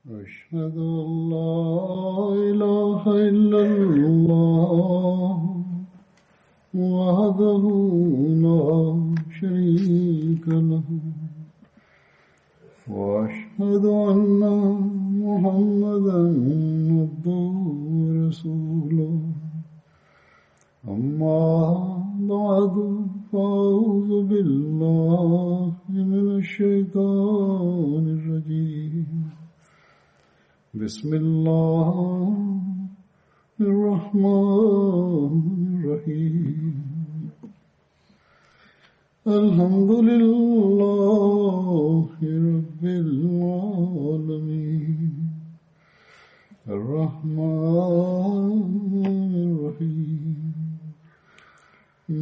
أشهد أن لا إله إلا الله وحده لا شريك له وأشهد أن محمدا عبده ورسوله أما بعد فأعوذ بالله من الشيطان الرجيم بسم الله الرحمن الرحيم الحمد لله رب العالمين الرحمن الرحيم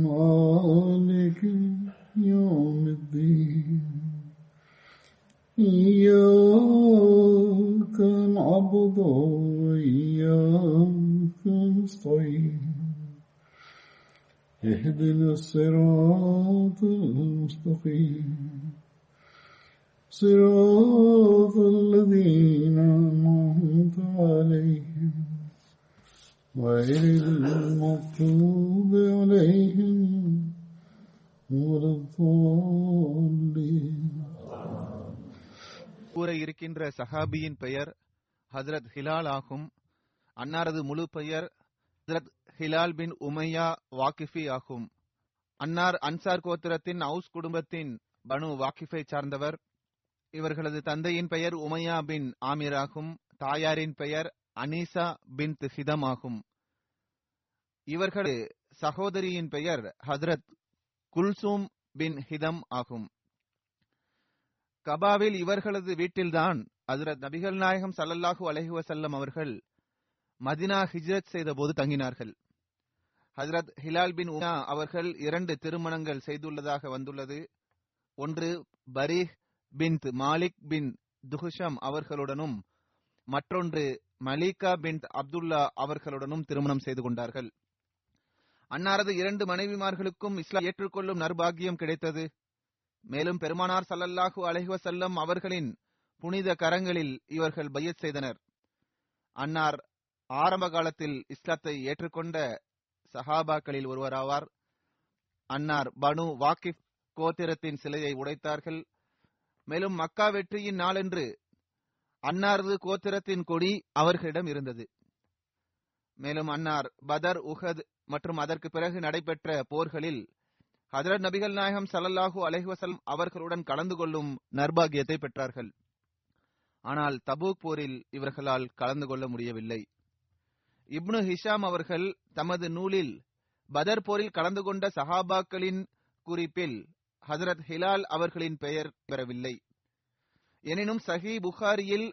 مالك يوم الدين إياك نعبد وإياك نستعين اهدنا الصراط المستقيم صراط الذين أنعمت عليهم غير المغضوب عليهم ولا الضالين. கூற இருக்கின்ற சஹாபியின் பெயர் ஹஜ்ரத் ஹிலால் ஆகும். அன்னாரது முழு பெயர் ஹஜ்ரத் ஹிலால் பின் உமையா வாக்கிஃபி ஆகும். அன்னார் அன்சார் கோத்திரத்தின் அவுஸ் குடும்பத்தின் பனு வாக்கிஃபை சார்ந்தவர். இவர்களது தந்தையின் பெயர் உமையா பின் ஆமிர் ஆகும். தாயாரின் பெயர் அனீசா பின் ஹிதம் ஆகும். இவர்களது சகோதரியின் பெயர் ஹஜ்ரத் குல்சூம் பின் ஹிதம் ஆகும். கபாவில் இவர்களது வீட்டில்தான் ஹஜ்ரத் நபிகள் நாயகம் ஸல்லல்லாஹு அலைஹி வஸல்லம் அவர்கள் மதினா ஹிஜ்ரத் செய்த போது தங்கினார்கள். ஹஜ்ரத் ஹிலால் பின் உமையா அவர்கள் 2 திருமணங்கள் செய்துள்ளதாக வந்துள்ளது. ஒன்று பரீஹ் பின் மாலிக் பின் துஹுஷம் அவர்களுடனும் மற்றொன்று மலிகா பின் அப்துல்லா அவர்களுடனும் திருமணம் செய்து கொண்டார்கள். அன்னாரது 2 மனைவிமார்களுக்கும் இஸ்லாம் ஏற்றுக்கொள்ளும் நற்பாகியம் கிடைத்தது. மேலும் பெருமானார் ஸல்லல்லாஹு அலைஹி வஸல்லம் அவர்களின் புனித கரங்களில் இவர்கள் பையத் செய்தனர். அன்னார் ஆரம்ப காலத்தில் இஸ்லாத்தை ஏற்றுக்கொண்ட சஹாபாக்களில் ஒருவராவார். அன்னார் பனு வாக்கிஃப் கோத்திரத்தின் சிலையை உடைத்தார்கள். மேலும் மக்கா வெற்றியின் நாளன்று அன்னாரது கோத்திரத்தின் கொடி அவர்களிடம் இருந்தது. மேலும் அன்னார் பதர், உஹத் மற்றும் அதற்கு பிறகு நடைபெற்ற போர்களில் ஹஜ்ரத் நபிகள் நாயகம் ஸல்லல்லாஹு அலைஹி வஸல்லம் அவர்களுடன் கலந்து கொள்ளும் நற்பாகியத்தை பெற்றார்கள். ஆனால் தபூக் போரில் இவர்களால் கலந்து கொள்ள முடியவில்லை. இப்னு ஹிஷாம் அவர்கள் தமது நூலில் பதர் போரில் கலந்து கொண்ட சஹாபாக்களின் குறிப்பில் ஹஜ்ரத் ஹிலால் அவர்களின் பெயர் பெறவில்லை. எனினும் சஹீ புகாரியில்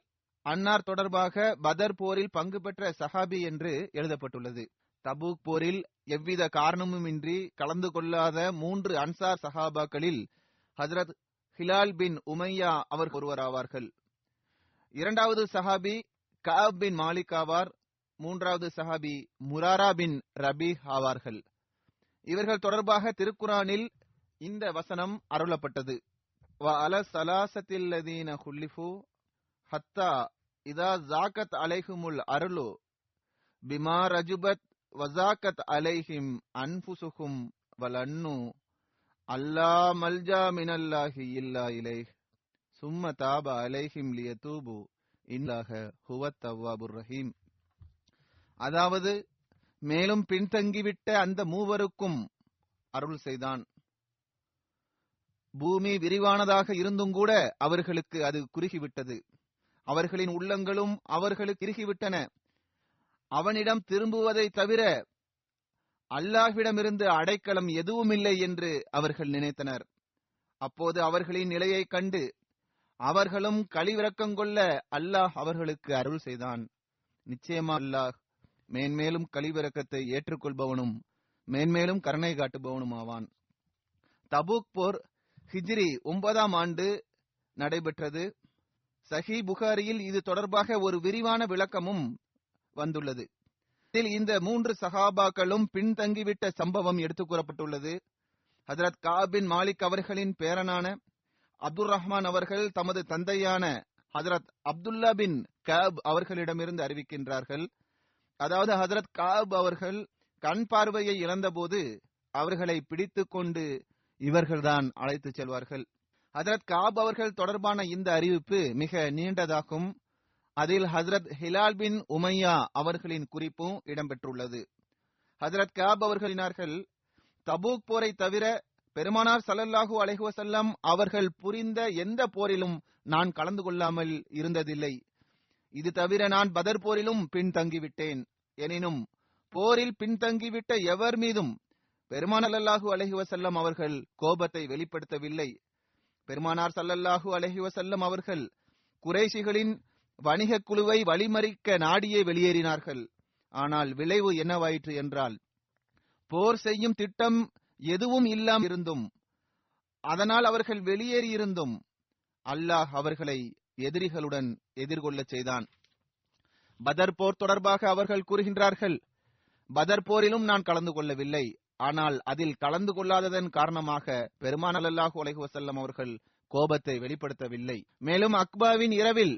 அன்னார் தொடர்பாக பதர் போரில் பங்கு பெற்ற சஹாபி என்று எழுதப்பட்டுள்ளது. தபூக் போரில் எவ்வித காரணமுமின்றி கலந்து கொள்ளாத 3 அன்சார் சஹாபாக்களில் ஹஜ்ரத் ஹிலால் பின் உமையா அவர் ஒருவராவார்கள். 2வது சஹாபி கஅப் பின் மாலிக் ஆவார். 3வது சஹாபி முராரா பின் ரபி ஆவார்கள். இவர்கள் தொடர்பாக திருக்குரானில் இந்த வசனம் அருளப்பட்டது. வ அல ஸலாஸத்தில் லதீன குல்லிஃபு ஹத்தா இதா ஸாகத் அலைஹிமுல் அர்லு பிமா ரஜுபத் வஸாகத் அலைஹிம் அன்ஃபுசுஹும் வலன்னு அல்லா மல்ஜா மினல்லாஹி இல்லா இலைஹ் சும்ம தாப அலைஹிம் லியதூபு இன்னல்லாஹ ஹுவத் தவ்வாபுர் ரஹீம். அதாவது மேலும் பின்தங்கிவிட்ட அந்த மூவருக்கும் அருள் செய்தான். பூமி விரிவானதாக இருந்தும் கூட அவர்களுக்கு அது குறுகிவிட்டது. அவர்களின் உள்ளங்களும் அவர்களுக்கு இறுகிவிட்டன. அவனிடம் திரும்புவதை தவிர அல்லாஹ்விடமிருந்து அடைக்கலம் எதுவுமில்லை என்று அவர்கள் நினைத்தனர். அப்போது அவர்களின் நிலையை கண்டு அவர்களும் கழிவிறக்கம் கொள்ள அல்லாஹ் அவர்களுக்கு அருள் செய்தான். நிச்சயமா அல்லாஹ் மேன்மேலும் கழிவிறக்கத்தை ஏற்றுக்கொள்பவனும் மேன்மேலும் கருணை காட்டுபவனும் ஆவான். தபூக் போர் ஹிஜ்ரி 9ஆம் ஆண்டு நடைபெற்றது. சஹீ புகாரியில் இது தொடர்பாக ஒரு விரிவான விளக்கமும் வந்துள்ளது. இதில் இந்த 3 சஹாபாக்களும் பின்தங்கிவிட்ட சம்பவம் எடுத்துக் கூறப்பட்டுள்ளது. ஹஜ்ரத் கஅப் பின் மாலிக் அவர்களின் பேரனான அப்துர் ரஹ்மான் அவர்கள் தமது தந்தையான ஹஜரத் அப்துல்லா பின் கஅப் அவர்களிடமிருந்து அறிவிக்கின்றார்கள். அதாவது ஹஜரத் கஅப் அவர்கள் கண் பார்வையை இழந்தபோது அவர்களை பிடித்துக் கொண்டு இவர்கள்தான் அழைத்து செல்வார்கள். ஹஜரத் கஅப் அவர்கள் தொடர்பான இந்த அறிவிப்பு மிக நீண்டதாகும். அதில் ஹஜரத் ஹிலால் பின் உமையா அவர்களின் குறிப்பும் இடம்பெற்றுள்ளது. ஹஜரத் கஅப் அவர்களினார்கள், தபூக் போரை தவிர பெருமானார் ஸல்லல்லாஹு அலைஹி வஸல்லம் அவர்கள் புரிந்த எந்த போரிலும் நான் கலந்து கொள்ளாமல் இருந்ததில்லை. இது தவிர நான் பதர் போரிலும் பின்தங்கிவிட்டேன். எனினும் போரில் பின்தங்கிவிட்ட எவர் மீதும் பெருமானார் ஸல்லல்லாஹு அலைஹி வஸல்லம் அவர்கள் கோபத்தை வெளிப்படுத்தவில்லை. பெருமானார் ஸல்லல்லாஹு அலைஹி வஸல்லம் அவர்கள் குறைஷிகளின் வணிக குழுவை வழிமறிக்க நாடியே வெளியேறினார்கள். ஆனால் விளைவு என்னவாயிற்று என்றால், போர் செய்யும் திட்டம் எதுவும் இல்லாமல் இருந்தும், அதனால் அவர்கள் வெளியேறியிருந்தும் அல்லாஹ் அவர்களை எதிரிகளுடன் எதிர்கொள்ள செய்தான். பதர் போர் தொடர்பாக அவர்கள் கூறுகின்றார்கள், பதர் போரிலும் நான் கலந்து கொள்ளவில்லை. ஆனால் அதில் கலந்து கொள்ளாததன் காரணமாக பெருமானார் ஸல்லல்லாஹு அலைஹி வஸல்லம் அவர்கள் கோபத்தை வெளிப்படுத்தவில்லை. மேலும் அக்பாவின் இரவில்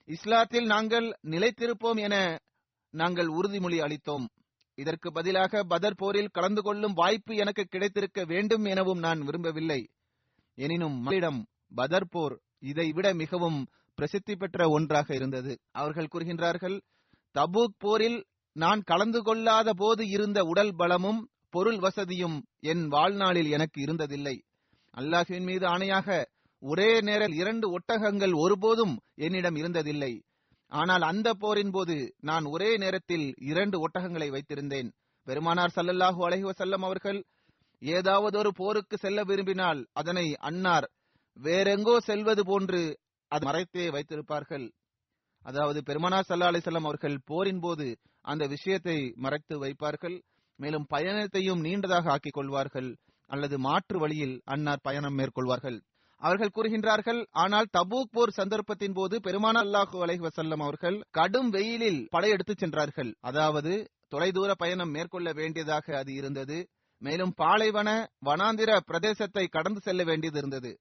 இஸ்லாத்தில் நாங்கள் நிலைத்திருப்போம் என நாங்கள் உறுதிமொழி அளித்தோம். இதற்கு பதிலாக பதர் போரில் கலந்து கொள்ளும் வாய்ப்பு எனக்கு கிடைத்திருக்க வேண்டும் எனவும் நான் விரும்பவில்லை. எனினும் மக்களிடம் பதர் போர் இதைவிட மிகவும் பிரசித்தி பெற்ற ஒன்றாக இருந்தது. அவர்கள் கூறுகின்றார்கள், தபூக் போரில் நான் கலந்து கொள்ளாத போது இருந்த உடல் பலமும் பொருள் வசதியும் என் வாழ்நாளில் எனக்கு இருந்ததில்லை. அல்லாஹ்வின் மீது ஆணையாக ஒரே நேரம் 2 ஒட்டகங்கள் ஒருபோதும் என்னிடம் இருந்ததில்லை. ஆனால் அந்த போரின் போது நான் ஒரே நேரத்தில் 2 ஒட்டகங்களை வைத்திருந்தேன். பெருமானார் ஸல்லல்லாஹு அலைஹி வஸல்லம் அவர்கள் ஏதாவது ஒரு போருக்கு செல்ல விரும்பினால் அதனை அன்னார் வேறெங்கோ செல்வது போன்று அதை மறைத்தே வைத்திருப்பார்கள். அதாவது பெருமானார் ஸல்லல்லாஹு அலைஹி வஸல்லம் அவர்கள் போரின் போது அந்த விஷயத்தை மறைத்து வைப்பார்கள். மேலும் பயணத்தையும் நீண்டதாக ஆக்கிக் கொள்வார்கள், அல்லது மாற்று வழியில் அன்னார் பயணம் மேற்கொள்வார்கள். அவர்கள் கூறுகின்றார்கள், ஆனால் தபூக் போர் சந்தர்ப்பத்தின் போது பெருமானார் ஸல்லல்லாஹு அலைஹி வஸல்லம் அவர்கள் கடும் வெயிலில் படையெடுத்து சென்றார்கள். அதாவது தொலைதூர பயணம் மேற்கொள்ள வேண்டியதாக அது இருந்தது. மேலும் பாலைவன வனாந்திர பிரதேசத்தை கடந்து செல்ல வேண்டியது இருந்தது.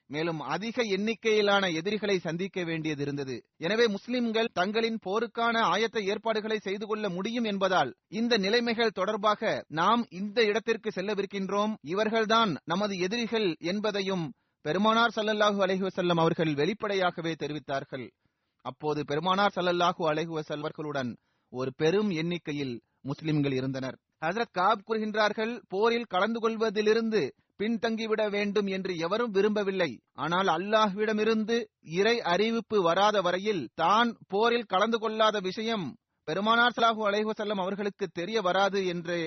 மேலும் அதிக எண்ணிக்கையிலான எதிரிகளை சந்திக்க வேண்டியது இருந்தது. எனவே முஸ்லிம்கள் தங்களின் போருக்கான ஆயத்த ஏற்பாடுகளை செய்து கொள்ள முடியும் என்பதால் இந்த நிலைமைகள் தொடர்பாக நாம் இந்த இடத்திற்கு செல்லவிருக்கின்றோம், இவர்கள்தான் நமது எதிரிகள் என்பதையும் பெருமானார் ஸல்லல்லாஹு அலைஹி வஸல்லம் அவர்கள் வெளிப்படையாகவே தெரிவித்தார்கள். அப்போது பெருமானார் ஸல்லல்லாஹு அலைஹி வஸல்லம் அவர்களுடன் ஒரு பெரும் எண்ணிக்கையில் முஸ்லிம்கள் இருந்தனர். ஹஜ்ரத் கஅப் கூறுகின்றார்கள், போரில் கலந்து கொள்வதிலிருந்து பின்தங்கிவிட வேண்டும் என்று எவரும் விரும்பவில்லை. ஆனால் அல்லாஹ்விடமிருந்து இறை அறிவிப்பு வராத வரையில் தான் போரில் கலந்து கொள்ளாத விஷயம் பெருமானார் ஸல்லல்லாஹு அலைஹி வஸல்லம் அவர்களுக்கு தெரிய வராது என்று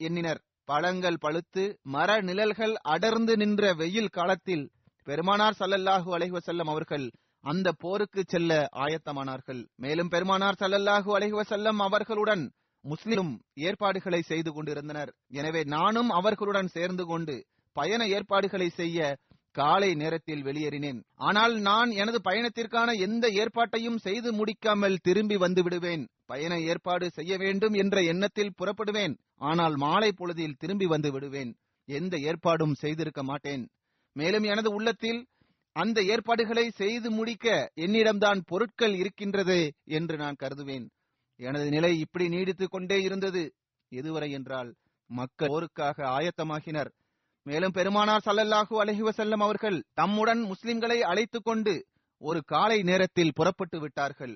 எண்ணினர். பழங்கள் பழுத்து மர நிழல்கள் அடர்ந்து நின்ற வெயில் காலத்தில் பெருமானார் ஸல்லல்லாஹு அலைஹி வஸல்லம் அவர்கள் அந்த போருக்கு செல்ல ஆயத்தமானார்கள். மேலும் பெருமானார் ஸல்லல்லாஹு அலைஹி வஸல்லம் அவர்களுடன் முஸ்லிம் ஏற்பாடுகளை செய்து கொண்டிருந்தனர். எனவே நானும் அவர்களுடன் சேர்ந்து கொண்டு பயண ஏற்பாடுகளை செய்ய காலை நேரத்தில் வெளியேறினேன். ஆனால் நான் எனது பயணத்திற்கான எந்த ஏற்பாட்டையும் செய்து முடிக்காமல் திரும்பி வந்து விடுவேன். பயண ஏற்பாடு செய்ய வேண்டும் என்ற எண்ணத்தில் புறப்படுவேன். ஆனால் மாலை பொழுதில் திரும்பி வந்து விடுவேன். எந்த ஏற்பாடும் செய்திருக்க மாட்டேன். மேலும் எனது உள்ளத்தில் அந்த ஏற்பாடுகளை செய்து முடிக்க என்னிடம்தான் பொருட்கள் இருக்கின்றது என்று நான் கருதுவேன். எனது நிலை இப்படி நீடித்துக் கொண்டே இருந்தது. எதுவரை என்றால் மக்கள் போருக்காக ஆயத்தமாகினர். மேலும் பெருமானார் ஸல்லல்லாஹு அலைஹி வஸல்லம் அவர்கள் தம்முடன் முஸ்லிம்களை அழைத்துக் கொண்டு ஒரு காலை நேரத்தில் புறப்பட்டு விட்டார்கள்.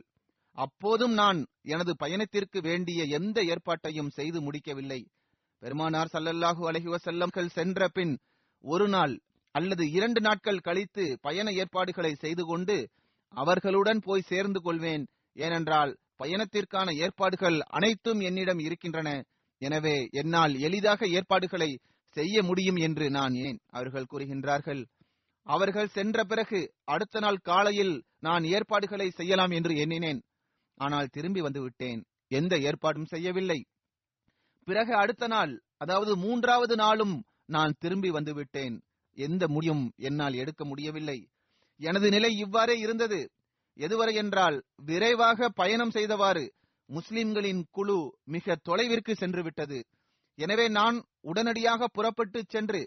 அப்போதும் நான் எனது பயணத்திற்கு வேண்டிய எந்த ஏற்பாட்டையும் செய்து முடிக்கவில்லை. பெருமானார் ஸல்லல்லாஹு அலைஹி வஸல்லம் சென்ற பின் ஒரு நாள் அல்லது 2 நாட்கள் கழித்து பயண ஏற்பாடுகளை செய்து கொண்டு அவர்களுடன் போய் சேர்ந்து கொள்வேன். ஏனென்றால் பயணத்திற்கான ஏற்பாடுகள் அனைத்தும் என்னிடம் இருக்கின்றன. எனவே என்னால் எளிதாக ஏற்பாடுகளை செய்ய முடியும் என்று நான் அவர்கள் கூறுகின்றார்கள். அவர்கள் சென்ற பிறகு அடுத்த நாள் காலையில் நான் ஏற்பாடுகளை செய்யலாம் என்று எண்ணினேன். ஆனால் திரும்பி வந்து விட்டேன். எந்த ஏற்பாடும் செய்யவில்லை. பிறகு அடுத்த நாள், அதாவது 3வது நாளும் நான் திரும்பி வந்து விட்டேன். எந்த முடிவும் என்னால் எடுக்க முடியவில்லை. எனது நிலை இவ்வாறே இருந்தது. எதுவரை என்றால் விரைவாக பயணம் செய்தவாறு முஸ்லிம்களின் குழு மிக தொலைவிற்கு சென்று விட்டது. எனவே நான் உடனடியாக புறப்பட்டு சென்று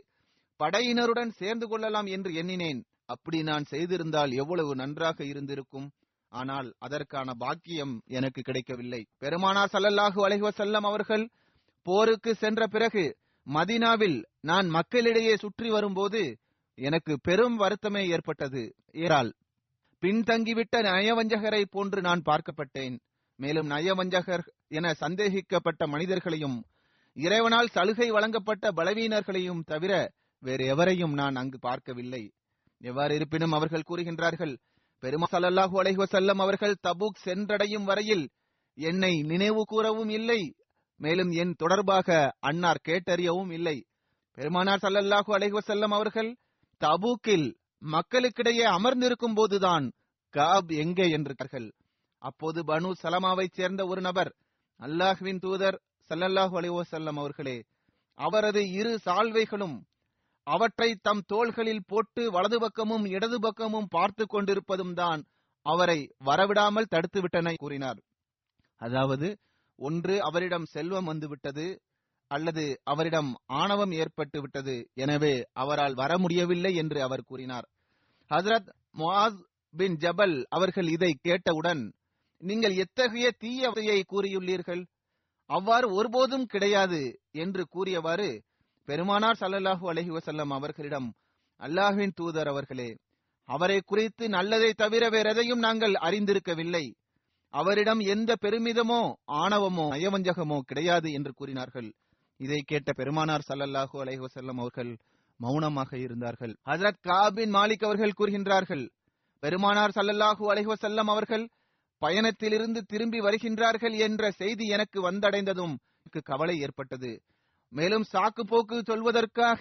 படையினருடன் சேர்ந்து கொள்ளலாம் என்று எண்ணினேன். அப்படி நான் செய்திருந்தால் எவ்வளவு நன்றாக இருந்திருக்கும். ஆனால் அதற்கான பாக்கியம் எனக்கு கிடைக்கவில்லை. பெருமானார் ஸல்லல்லாஹு அலைஹி வஸல்லம் அவர்கள் போருக்கு சென்ற பிறகு மதீனாவில் நான் மக்களிடையே சுற்றி வரும்போது எனக்கு பெரும் வருத்தமே ஏற்பட்டது. ஏறால் பின்தங்கிவிட்ட நயவஞ்சகரை போன்று நான் பார்க்கப்பட்டேன். மேலும் நயவஞ்சகர் என சந்தேகிக்கப்பட்ட மனிதர்களையும் இறைவனால் சலுகை வழங்கப்பட்ட பலவீனர்களையும் தவிர வேறு எவரையும் நான் அங்கு பார்க்கவில்லை. எவ்வாறு இருப்பினும் அவர்கள் கூறுகின்றார்கள், பெருமானார் ஸல்லல்லாஹு அலைஹி வஸல்லம் அவர்கள் தபூக் சென்றடையும் வரையில் என்னை நினைவு கூறவும் இல்லை, மேலும் என் தொடர்பாக அன்னார் கேட்டறியவும் இல்லை. பெருமானார் ஸல்லல்லாஹு அலைஹி வஸல்லம் அவர்கள் தபூக்கில் மக்களுக்கிடையே அமர்ந்திருக்கும் போதுதான் காப் எங்கே என்றார்கள். அப்போது பனு சலமாவைச் சேர்ந்த ஒரு நபர், அல்லாஹ்வின் தூதர் ஸல்லல்லாஹு அலைஹி வஸல்லம் அவர்களே, அவரது இரு சால்வைகளும் அவற்றை தம் தோள்களில் போட்டு வலது பக்கமும் இடது பக்கமும் பார்த்து கொண்டிருப்பதும் தான் அவரை வரவிடாமல் தடுத்துவிட்டன கூறினார். அதாவது, ஒன்று அவரிடம் செல்வம் வந்துவிட்டது, அல்லது அவரிடம் ஆணவம் ஏற்பட்டு விட்டது, எனவே அவரால் வர முடியவில்லை என்று அவர் கூறினார். ஹஜ்ரத் முஆஸ் பின் ஜபல் அவர்கள் இதை கேட்டவுடன், நீங்கள் எத்தகைய தீயவையை கூறியுள்ளீர்கள், அவ்வாறு ஒருபோதும் கிடையாது என்று கூறியவாறு பெருமானார் ஸல்லல்லாஹு அலைஹி வஸல்லம் அவர்களிடம், அல்லாஹ்வின் தூதர் அவர்களே, அவரை குறித்து நல்லதை தவிர வேறெதையும் நாங்கள் அறிந்திருக்கவில்லை. அவரிடம் எந்த பெருமிதமோ ஆணவமோ நயவஞ்சகமோ கிடையாது என்று கூறினார்கள். இதை கேட்ட பெருமானார் ஸல்லல்லாஹு அலைஹி வஸல்லம் அவர்கள் மௌனமாக இருந்தார்கள். ஹஜ்ரத் கஅப் பின் மாலிக் அவர்கள் கூறுகின்றார்கள், பெருமானார் ஸல்லல்லாஹு அலைஹி வஸல்லம் அவர்கள் பயணத்திலிருந்து திரும்பி வருகின்றார்கள் என்ற செய்தி எனக்கு வந்தடைந்ததும் எனக்கு கவலை ஏற்பட்டது. மேலும் சாக்கு போக்கு சொல்வதற்காக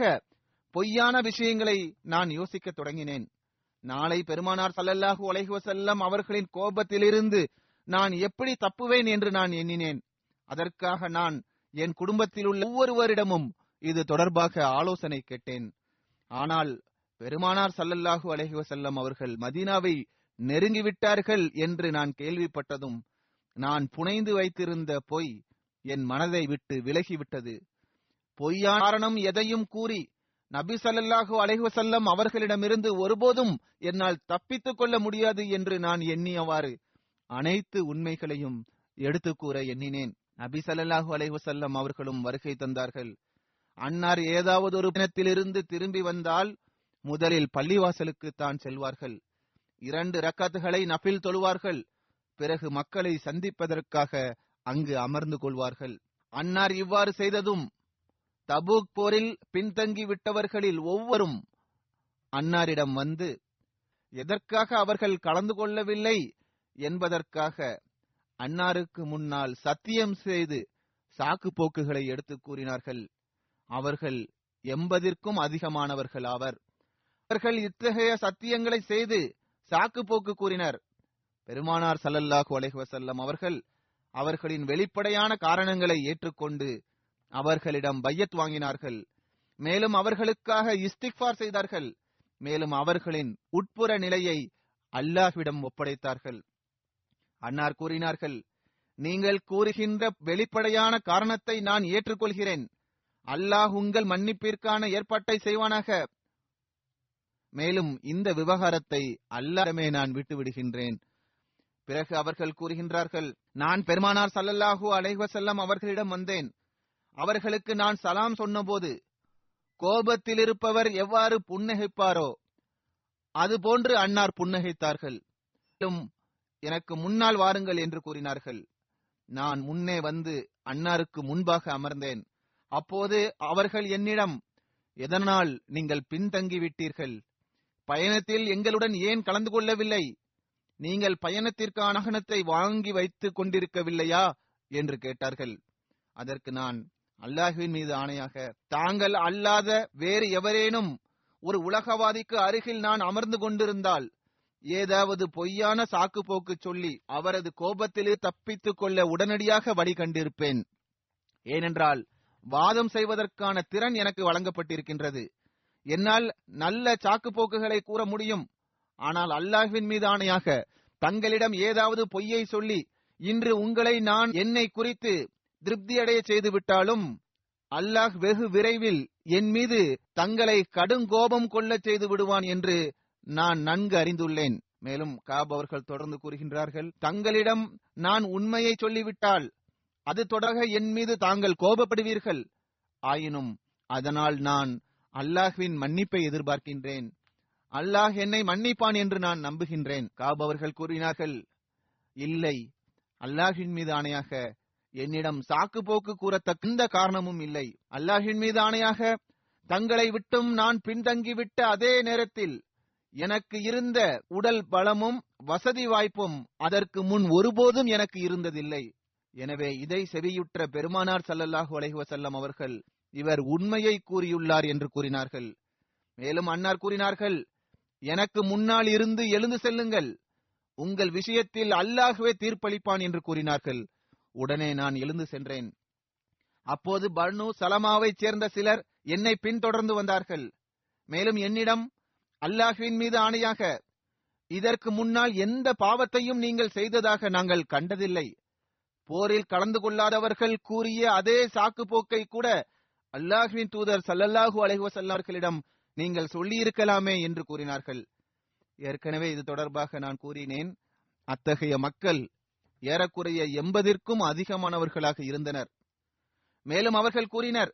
பொய்யான விஷயங்களை நான் யோசிக்க தொடங்கினேன். நாளை பெருமானார் ஸல்லல்லாஹு அலைஹி வஸல்லம் அவர்களின் கோபத்திலிருந்து நான் எப்படி தப்புவேன் என்று நான் எண்ணினேன். அதற்காக நான் என் குடும்பத்தில் உள்ள ஒவ்வொருவரிடமும் இது தொடர்பாக ஆலோசனை கேட்டேன். ஆனால் பெருமானார் ஸல்லல்லாஹு அலைஹி வஸல்லம் அவர்கள் மதீனாவை நெருங்கிவிட்டார்கள் என்று நான் கேள்விப்பட்டதும் நான் புனைந்து வைத்திருந்த பொய் என் மனதை விட்டு விலகிவிட்டது. பொய்யான காரணம் எதையும் கூறி நபி ஸல்லல்லாஹு அலைஹி வஸல்லம் அவர்களிடமிருந்து ஒருபோதும் என்னால் தப்பித்துக் கொள்ள முடியாது என்று நான் எண்ணியவாறு அனைத்து உண்மைகளையும் எடுத்து கூற எண்ணினேன். நபி ஸல்லல்லாஹு அலைஹி வஸல்லம் அவர்களும் வருகை தந்தார்கள். அன்னார் ஏதாவது ஒரு தினத்திலிருந்து திரும்பி வந்தால் முதலில் பள்ளிவாசலுக்கு தான் செல்வார்கள். 2 ரக்காத்துகளை நஃபில் தொழுவார்கள். பிறகு மக்களை சந்திப்பதற்காக அங்கு அமர்ந்து கொள்வார்கள். அன்னார் இவ்வாறு செய்ததும் தபூக் போரில் பின்தங்கி விட்டவர்களில் ஒவ்வொரும் அன்னாரிடம் வந்து எதற்காக அவர்கள் கலந்து கொள்ளவில்லை என்பதற்காக அன்னாருக்கு முன்னால் சத்தியம் செய்து சாக்கு போக்குகளை எடுத்து கூறினார்கள். அவர்கள் 80ற்கும் அதிகமானவர்கள் ஆவர். அவர்கள் இத்தகைய சத்தியங்களை செய்து சாக்கு போக்கு கூறினர். பெருமானார் ஸல்லல்லாஹு அலைஹி வஸல்லம் அவர்கள் அவர்களின் வெளிப்படையான காரணங்களை ஏற்றுக்கொண்டு அவர்களிடம் பையத் வாங்கினார்கள். மேலும் அவர்களுக்காக இஸ்திக்ஃபார் செய்தார்கள். மேலும் அவர்களின் உட்புற நிலையை அல்லாஹ்விடம் ஒப்படைத்தார்கள். அன்னார் கூறினார்கள், நீங்கள் கூறுகின்ற வெளிப்படையான காரணத்தை நான் ஏற்றுக்கொள்கிறேன். அல்லாஹ் உங்கள் மன்னிப்பிற்கான ஏற்பாட்டை செய்வானாக. மேலும் இந்த விவகாரத்தை அல்லாஹ்விடமே நான் விட்டு விடுகின்றேன். பிறகு அவர்கள் கூறுகின்றார்கள், நான் பெருமானார் ஸல்லல்லாஹு அலைஹி வஸல்லம் அவர்களிடம் வந்தேன். அவர்களுக்கு நான் சலாம் சொன்னபோது கோபத்தில் இருப்பவர் எவ்வாறு புன்னகைப்பாரோ அதுபோன்று அன்னார் புன்னகைத்தார்கள். எனக்கு முன்னால் வாருங்கள் என்று கூறினார்கள். நான் முன்னே வந்து அன்னாருக்கு முன்பாக அமர்ந்தேன். அப்போது அவர்கள் என்னிடம், எதனால் நீங்கள் பின்தங்கிவிட்டீர்கள்? பயணத்தில் எங்களுடன் ஏன் கலந்து கொள்ளவில்லை? நீங்கள் பயணத்திற்கான வாகனத்தை வாங்கி வைத்துக் கொண்டிருக்கவில்லையா என்று கேட்டார்கள். அதற்கு நான், அல்லாஹ்வின் மீது ஆணையாக, தாங்கள் அல்லாத வேறு எவரேனும் ஒரு உலகவாதிக்கு அருகில் நான் அமர்ந்து கொண்டிருந்தால் ஏதாவது பொய்யான சாக்கு போக்கு சொல்லி அவரது கோபத்திலே தப்பித்துக் கொள்ள உடனடியாக வழி கண்டிருப்பேன். ஏனென்றால் வாதம் செய்வதற்கான திறன் எனக்கு வழங்கப்பட்டிருக்கின்றது. என்னால் நல்ல சாக்கு போக்குகளை கூற முடியும். ஆனால் அல்லாஹ்வின் மீது ஆணையாக, தங்களிடம் ஏதாவது பொய்யை சொல்லி இன்று உங்களை நான் என்னை குறித்து திருப்தியடைய செய்து விட்டாலும் அல்லாஹ் வெகு விரைவில் என் மீது தங்களை கடுங்கோபம் கொள்ள செய்து விடுவான் என்று நான் நன்கு அறிந்துள்ளேன். மேலும் காப் அவர்கள் தொடர்ந்து கூறுகின்றார்கள், தங்களிடம் நான் உண்மையை சொல்லிவிட்டால் அது தொடர்பாக என் மீது தாங்கள் கோபப்படுவீர்கள். ஆயினும் அதனால் நான் அல்லாஹ்வின் மன்னிப்பை எதிர்பார்க்கின்றேன். அல்லாஹ் என்னை மன்னிப்பான் என்று நான் நம்புகின்றேன். காப் அவர்கள் கூறினார்கள், இல்லை, அல்லாஹ்வின் மீது ஆணையாக என்னிடம் சாக்கு போக்கு கூறத்தக்க எந்த காரணமும் இல்லை. அல்லாஹ்வின் மீது ஆணையாக தங்களை விட்டும் நான் பின்தங்கிவிட்ட அதே நேரத்தில் எனக்கு இருந்த உடல் பலமும் வசதி வாய்ப்பும் அதற்கு முன் ஒருபோதும் எனக்கு இருந்ததில்லை. எனவே இதை செவியுற்ற பெருமானார் ஸல்லல்லாஹு அலைஹி வஸல்லம் அவர்கள் இவர் உண்மையை கூறியுள்ளார் என்று கூறினார்கள். மேலும் அன்னார் கூறினார்கள், எனக்கு முன்னால் இருந்து எழுந்து செல்லுங்கள், உங்கள் விஷயத்தில் அல்லாஹ்வே தீர்ப்பளிப்பான் என்று கூறினார்கள். உடனே நான் எழுந்து சென்றேன். அப்போது பனு சலமாவைச் சேர்ந்த சிலர் என்னை பின்தொடர்ந்து வந்தார்கள். மேலும் என்னிடம், அல்லாஹ்வின் மீது ஆணையாக இதற்கு முன்னால் எந்த பாவத்தையும் நீங்கள் செய்ததாக நாங்கள் கண்டதில்லை. போரில் கலந்து கொள்ளாதவர்கள் கூறிய அதே சாக்கு போக்கை கூட அல்லாஹ்வின் தூதர் ஸல்லல்லாஹு அலைஹி வஸல்லம் அவர்களிடம் நீங்கள் சொல்லியிருக்கலாமே என்று கூறினார்கள். ஏற்கனவே இது தொடர்பாக நான் கூறினேன். அத்தகைய மக்கள் ஏறக்குறைய 80ற்கும் அதிகமானவர்களாக இருந்தனர். மேலும் அவர்கள் கூறினர்,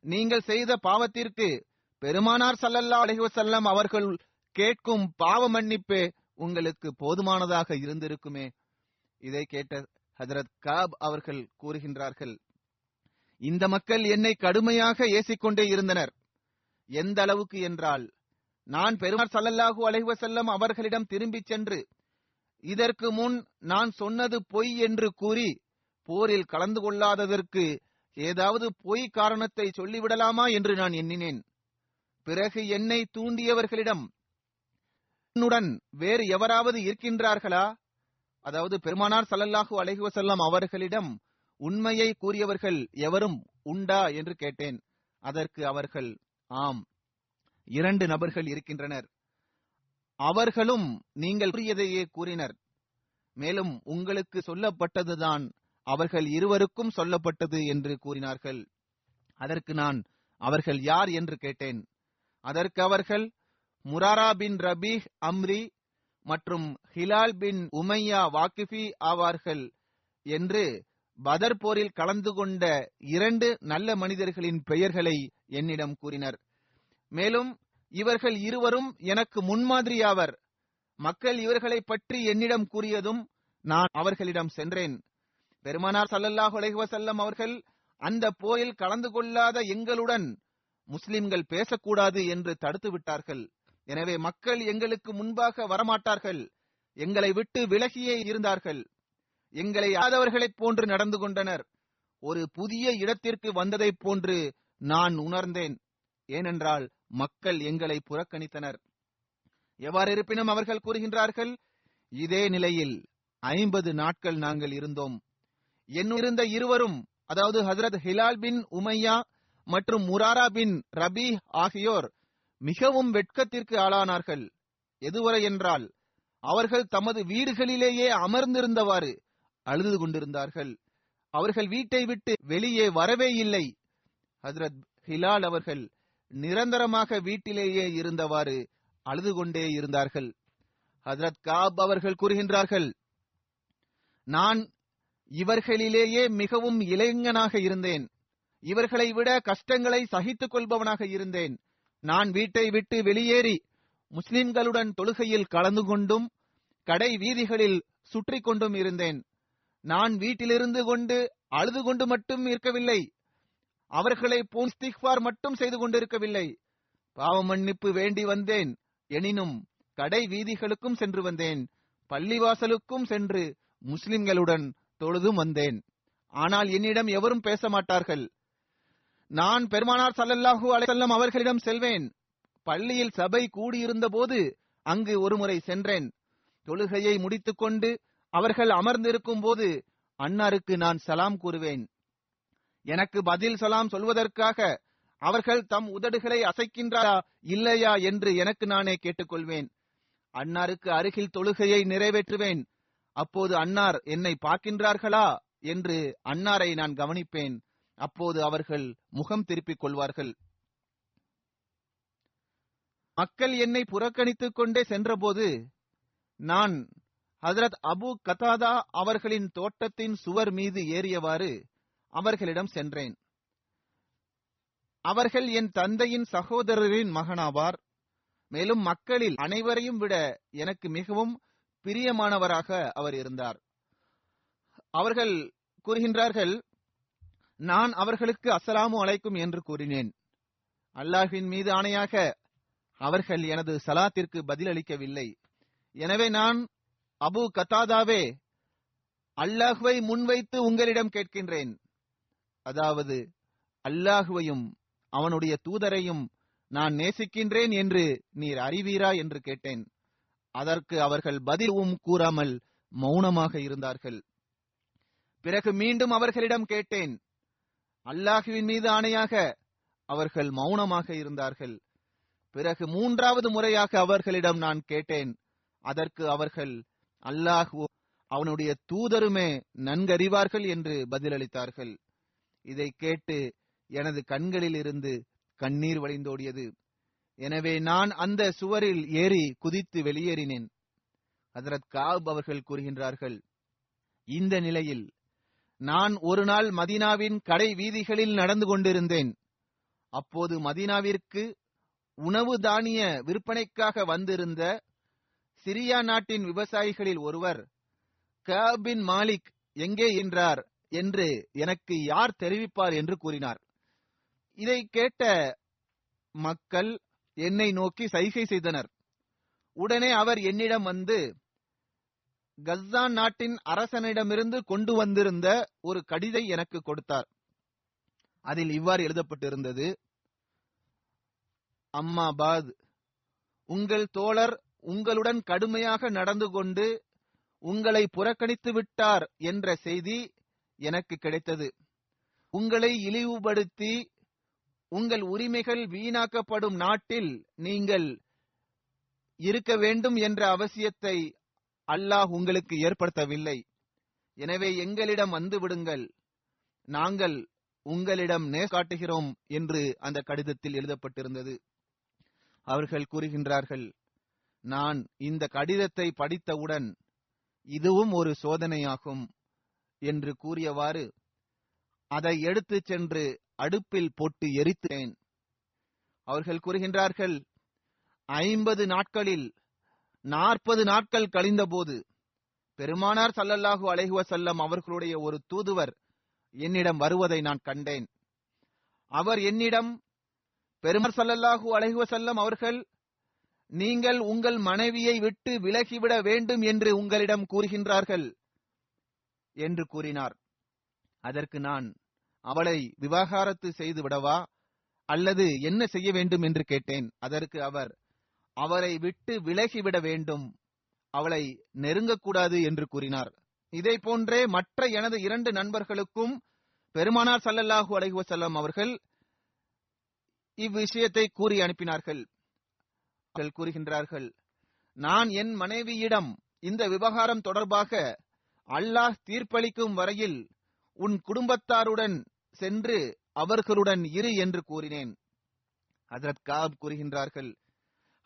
நீங்கள் செய்த பாவத்திற்கு பெருமானார் ஸல்லல்லாஹு அலைஹி வஸல்லம் அவர்கள் கேட்கும் பாவ மன்னிப்பே உங்களுக்கு போதுமானதாக இருந்திருக்குமே. இதை கேட்ட ஹஜ்ரத் காப் அவர்கள் கூறுகின்றார்கள், இந்த மக்கள் என்னை கடுமையாக ஏசிக்கொண்டே இருந்தனர். எந்த அளவுக்கு என்றால், நான் பெருமானார் ஸல்லல்லாஹு அலைஹி வஸல்லம் அவர்களிடம் திரும்பிச் சென்று இதற்கு முன் நான் சொன்னது பொய் என்று கூறி போரில் கலந்து கொள்ளாததற்கு ஏதாவது பொய் காரணத்தை சொல்லிவிடலாமா என்று நான் எண்ணினேன். பிறகு என்னை தூண்டியவர்களிடம் என்னுடன் வேறு எவராவது இருக்கின்றார்களா, அதாவது பெருமானார் ஸல்லல்லாஹு அலைஹி வஸல்லம் அவர்களிடம் உண்மையை கூறியவர்கள் எவரும் உண்டா என்று கேட்டேன். அதற்கு அவர்கள், ஆம், 2 நபர்கள் இருக்கின்றனர், அவர்களும் நீங்கள் கூறியதையே கூறினர். மேலும் உங்களுக்கு சொல்லப்பட்டதுதான் அவர்கள் இருவருக்கும் சொல்லப்பட்டது என்று கூறினார்கள். அதற்கு நான், அவர்கள் யார் என்று கேட்டேன். அதற்கு அவர்கள், முராரா பின் ரபீஹ் அம்ரி மற்றும் ஹிலால் பின் உமையா வாக்கிஃபி ஆவார்கள் என்று பதர் போரில் கலந்து கொண்ட 2 நல்ல மனிதர்களின் பெயர்களை என்னிடம் கூறினர். மேலும் இவர்கள் இருவரும் எனக்கு முன்மாதிரியாவர். மக்கள் இவர்களை பற்றி என்னிடம் கூறியதும் நான் அவர்களிடம் சென்றேன். பெருமானார் ஸல்லல்லாஹு அலைஹி வஸல்லம் அவர்கள் அந்த போரில் கலந்து கொள்ளாத எங்களுடன் முஸ்லிம்கள் பேசக்கூடாது என்று தடுத்து விட்டார்கள். எனவே மக்கள் எங்களுக்கு முன்பாக வரமாட்டார்கள், எங்களை விட்டு விலகியே இருந்தார்கள், எங்களை ஆதவர்களைப் போன்று நடந்து கொண்டனர். ஒரு புதிய இடத்திற்கு வந்ததைப் போன்று நான் உணர்ந்தேன். ஏனென்றால் மக்கள் எங்களை புறக்கணித்தனர். எவ்வாறு இருப்பினும் அவர்கள் கூறுகின்றார்கள், இதே நிலையில் 50 நாட்கள் நாங்கள் இருந்தோம். என்னிருந்த இருவரும், அதாவது ஹஜ்ரத் ஹிலால் பின் உமையா மற்றும் முராரா பின் ரபீஹ் ஆகியோர் மிகவும் வெட்கத்திற்கு ஆளானார்கள். எதுவரை என்றால், அவர்கள் தமது வீடுகளிலேயே அமர்ந்திருந்தவாறு அழுது கொண்டிருந்தார்கள். அவர்கள் வீட்டை விட்டு வெளியே வரவே இல்லை. ஹஜ்ரத் ஹிலால் அவர்கள் நிரந்தரமாக வீட்டிலேயே இருந்தவாறு அழுது கொண்டே இருந்தார்கள். ஹஜ்ரத் காப் அவர்கள் கூறுகின்றார்கள், நான் இவர்களிலேயே மிகவும் இளைஞனாக இருந்தேன். இவர்களை விட கஷ்டங்களை சகித்துக் கொள்பவனாக இருந்தேன். நான் வீட்டை விட்டு வெளியேறி முஸ்லிம்களுடன் தொழுகையில் கலந்து கொண்டும் கடை வீதிகளில் சுற்றி கொண்டும் இருந்தேன். நான் வீட்டிலிருந்து கொண்டு அழுது கொண்டு மட்டும் இருக்கவில்லை, அவர்களை போன் இஸ்திக்ஃபார் மட்டும் செய்து கொண்டிருக்கவில்லை, பாவ மன்னிப்பு வேண்டி வந்தேன். எனினும் கடை வீதிகளுக்கும் சென்று வந்தேன், பள்ளிவாசலுக்கும் சென்று முஸ்லிம்களுடன் தொழுதும் வந்தேன். ஆனால் என்னிடம் எவரும் பேச மாட்டார்கள். நான் பெருமானார் ஸல்லல்லாஹு அலைஹி வஸல்லம் அவர்களிடம் செல்வேன். பள்ளியில் சபை கூடியிருந்த போது அங்கு ஒருமுறை சென்றேன். தொழுகையை முடித்துக் கொண்டு அவர்கள் அமர்ந்திருக்கும் போது அன்னாருக்கு நான் சலாம் கூறுவேன். எனக்கு பதில் சலாம் சொல்வதற்காக அவர்கள் தம் உதடுகளை அசைக்கின்றாரா இல்லையா என்று எனக்கு நானே கேட்டுக்கொள்வேன். அன்னாருக்கு அருகில் தொழுகையை நிறைவேற்றுவேன். அப்போது அன்னார் என்னை பார்க்கின்றார்களா என்று அன்னாரை நான் கவனிப்பேன். அப்போது அவர்கள் முகம் திருப்பிக் கொள்வார்கள். மக்கள் என்னை புறக்கணித்துக் கொண்டே சென்றபோது நான் ஹஜ்ரத் அபு கதாதா அவர்களின் தோட்டத்தின் சுவர் மீது ஏறியவாறு அவர்களிடம் சென்றேன். அவர்கள் என் தந்தையின் சகோதரரின் மகனாவார். மேலும் மக்களில் அனைவரையும் விட எனக்கு மிகவும் பிரியமானவராக அவர் இருந்தார். அவர்கள் கூறுகின்றார்கள், நான் அவர்களுக்கு அஸ்ஸலாமு அலைக்கும் என்று கூறினேன். அல்லாஹ்வின் மீது ஆணையாக அவர்கள் எனது சலாத்திற்கு பதிலளிக்கவில்லை. எனவே நான், அபு கதாதாவே, அல்லாஹ்வை முன்வைத்து உங்களிடம் கேட்கின்றேன், அதாவது அல்லாஹ்வையும் அவனுடைய தூதரையும் நான் நேசிக்கின்றேன் என்று நீர் அறிவீரா என்று கேட்டேன். அதற்கு அவர்கள் பதிலும் கூறாமல் மௌனமாக இருந்தார்கள். பிறகு மீண்டும் அவர்களிடம் கேட்டேன். அல்லாஹ்வின் மீது ஆணையாக அவர்கள் மௌனமாக இருந்தார்கள். பிறகு மூன்றாவது முறையாக அவர்களிடம் நான் கேட்டேன். அதற்கு அவர்கள் அல்லாஹ் அவனுடைய தூதருமே நன்கறிவார்கள் என்று பதிலளித்தார்கள். இதை கேட்டு எனது கண்களில் இருந்து கண்ணீர் வழிந்தோடியது. எனவே நான் அந்த சுவரில் ஏறி குதித்து வெளியேறினேன். ஹஜ்ரத் கஅப் அவர்கள் கூறுகின்றார்கள், இந்த நிலையில் நான் ஒரு நாள் மதீனாவின் கடை வீதிகளில் நடந்து கொண்டிருந்தேன். அப்போது மதீனாவிற்கு உணவு தானிய விற்பனைக்காக வந்திருந்த சிரியா நாட்டின் விவசாயிகளில் ஒருவர், கஅப் பின் மாலிக் எங்கே என்றார் என்று எனக்கு யார் தெரிவிப்பார் என்று கூறினார். இதை கேட்ட மக்கள் என்னை நோக்கி சைகை செய்தனர். உடனே அவர் என்னிடம் வந்து கஸ்ஸான் நாட்டின் அரசனிடமிருந்து கொண்டு வந்திருந்த ஒரு கடிதை எனக்கு கொடுத்தார். அதில் இவ்வாறு எழுதப்பட்டிருந்தது: அம்மா பாத், உங்கள் தோழர் உங்களுடன் கடுமையாக நடந்து கொண்டு உங்களை புறக்கணித்து விட்டார் என்ற செய்தி எனக்கு கிடைத்தது. உங்களை இழிவுபடுத்தி உங்கள் உரிமைகள் வீணாக்கப்படும் நாட்டில் நீங்கள் இருக்க வேண்டும் என்ற அவசியத்தை அல்லாஹ் உங்களுக்கு ஏற்படுத்தவில்லை. எனவே எங்களிடம் வந்து விடுங்கள், நாங்கள் உங்களிடம் நேசம் காட்டுகிறோம் என்று அந்த கடிதத்தில் எழுதப்பட்டிருந்தது. அவர்கள் கூறுகின்றார்கள், நான் இந்த கடிதத்தை படித்தவுடன் இதுவும் ஒரு சோதனையாகும் என்று கூறியவாறு அதை எடுத்து சென்று அடுப்பில் போட்டு எரித்தேன். அவர்கள் கூறுகின்றார்கள், 50 நாட்களில் 40 நாட்கள் கழிந்த போது பெருமானார் ஸல்லல்லாஹு அலைஹி வஸல்லம் அவர்களுடைய ஒரு தூதுவர் என்னிடம் வருவதை நான் கண்டேன். அவர் என்னிடம், பெருமானார் ஸல்லல்லாஹு அலைஹி வஸல்லம் அவர்கள் நீங்கள் உங்கள் மனைவியை விட்டு விலகிவிட வேண்டும் என்று உங்களிடம் கூறுகின்றார்கள் என்று கூறினார். அதற்கு நான், அவளை விவாகரத்து செய்து விடவா அல்லது என்ன செய்ய வேண்டும் என்று கேட்டேன். அதற்கு அவர், அவரை விட்டு விலகிவிட வேண்டும், அவளை நெருங்கக்கூடாது என்று கூறினார். இதை போன்றே மற்ற எனது 2 நண்பர்களுக்கும் பெருமானார் ஸல்லல்லாஹு அலைஹி வஸல்லம் அவர்கள் இவ்விஷயத்தை கூறி அனுப்பினார்கள். அவர்கள் கூறுகின்றார்கள், நான் என் மனைவியிடம் இந்த விவகாரம் தொடர்பாக அல்லாஹ் தீர்ப்பளிக்கும் வரையில் உன் குடும்பத்தாருடன் சென்று அவர்களுடன் இரு என்று கூறினேன். ஹஜ்ரத் கஅப் கூறுகின்றார்கள்,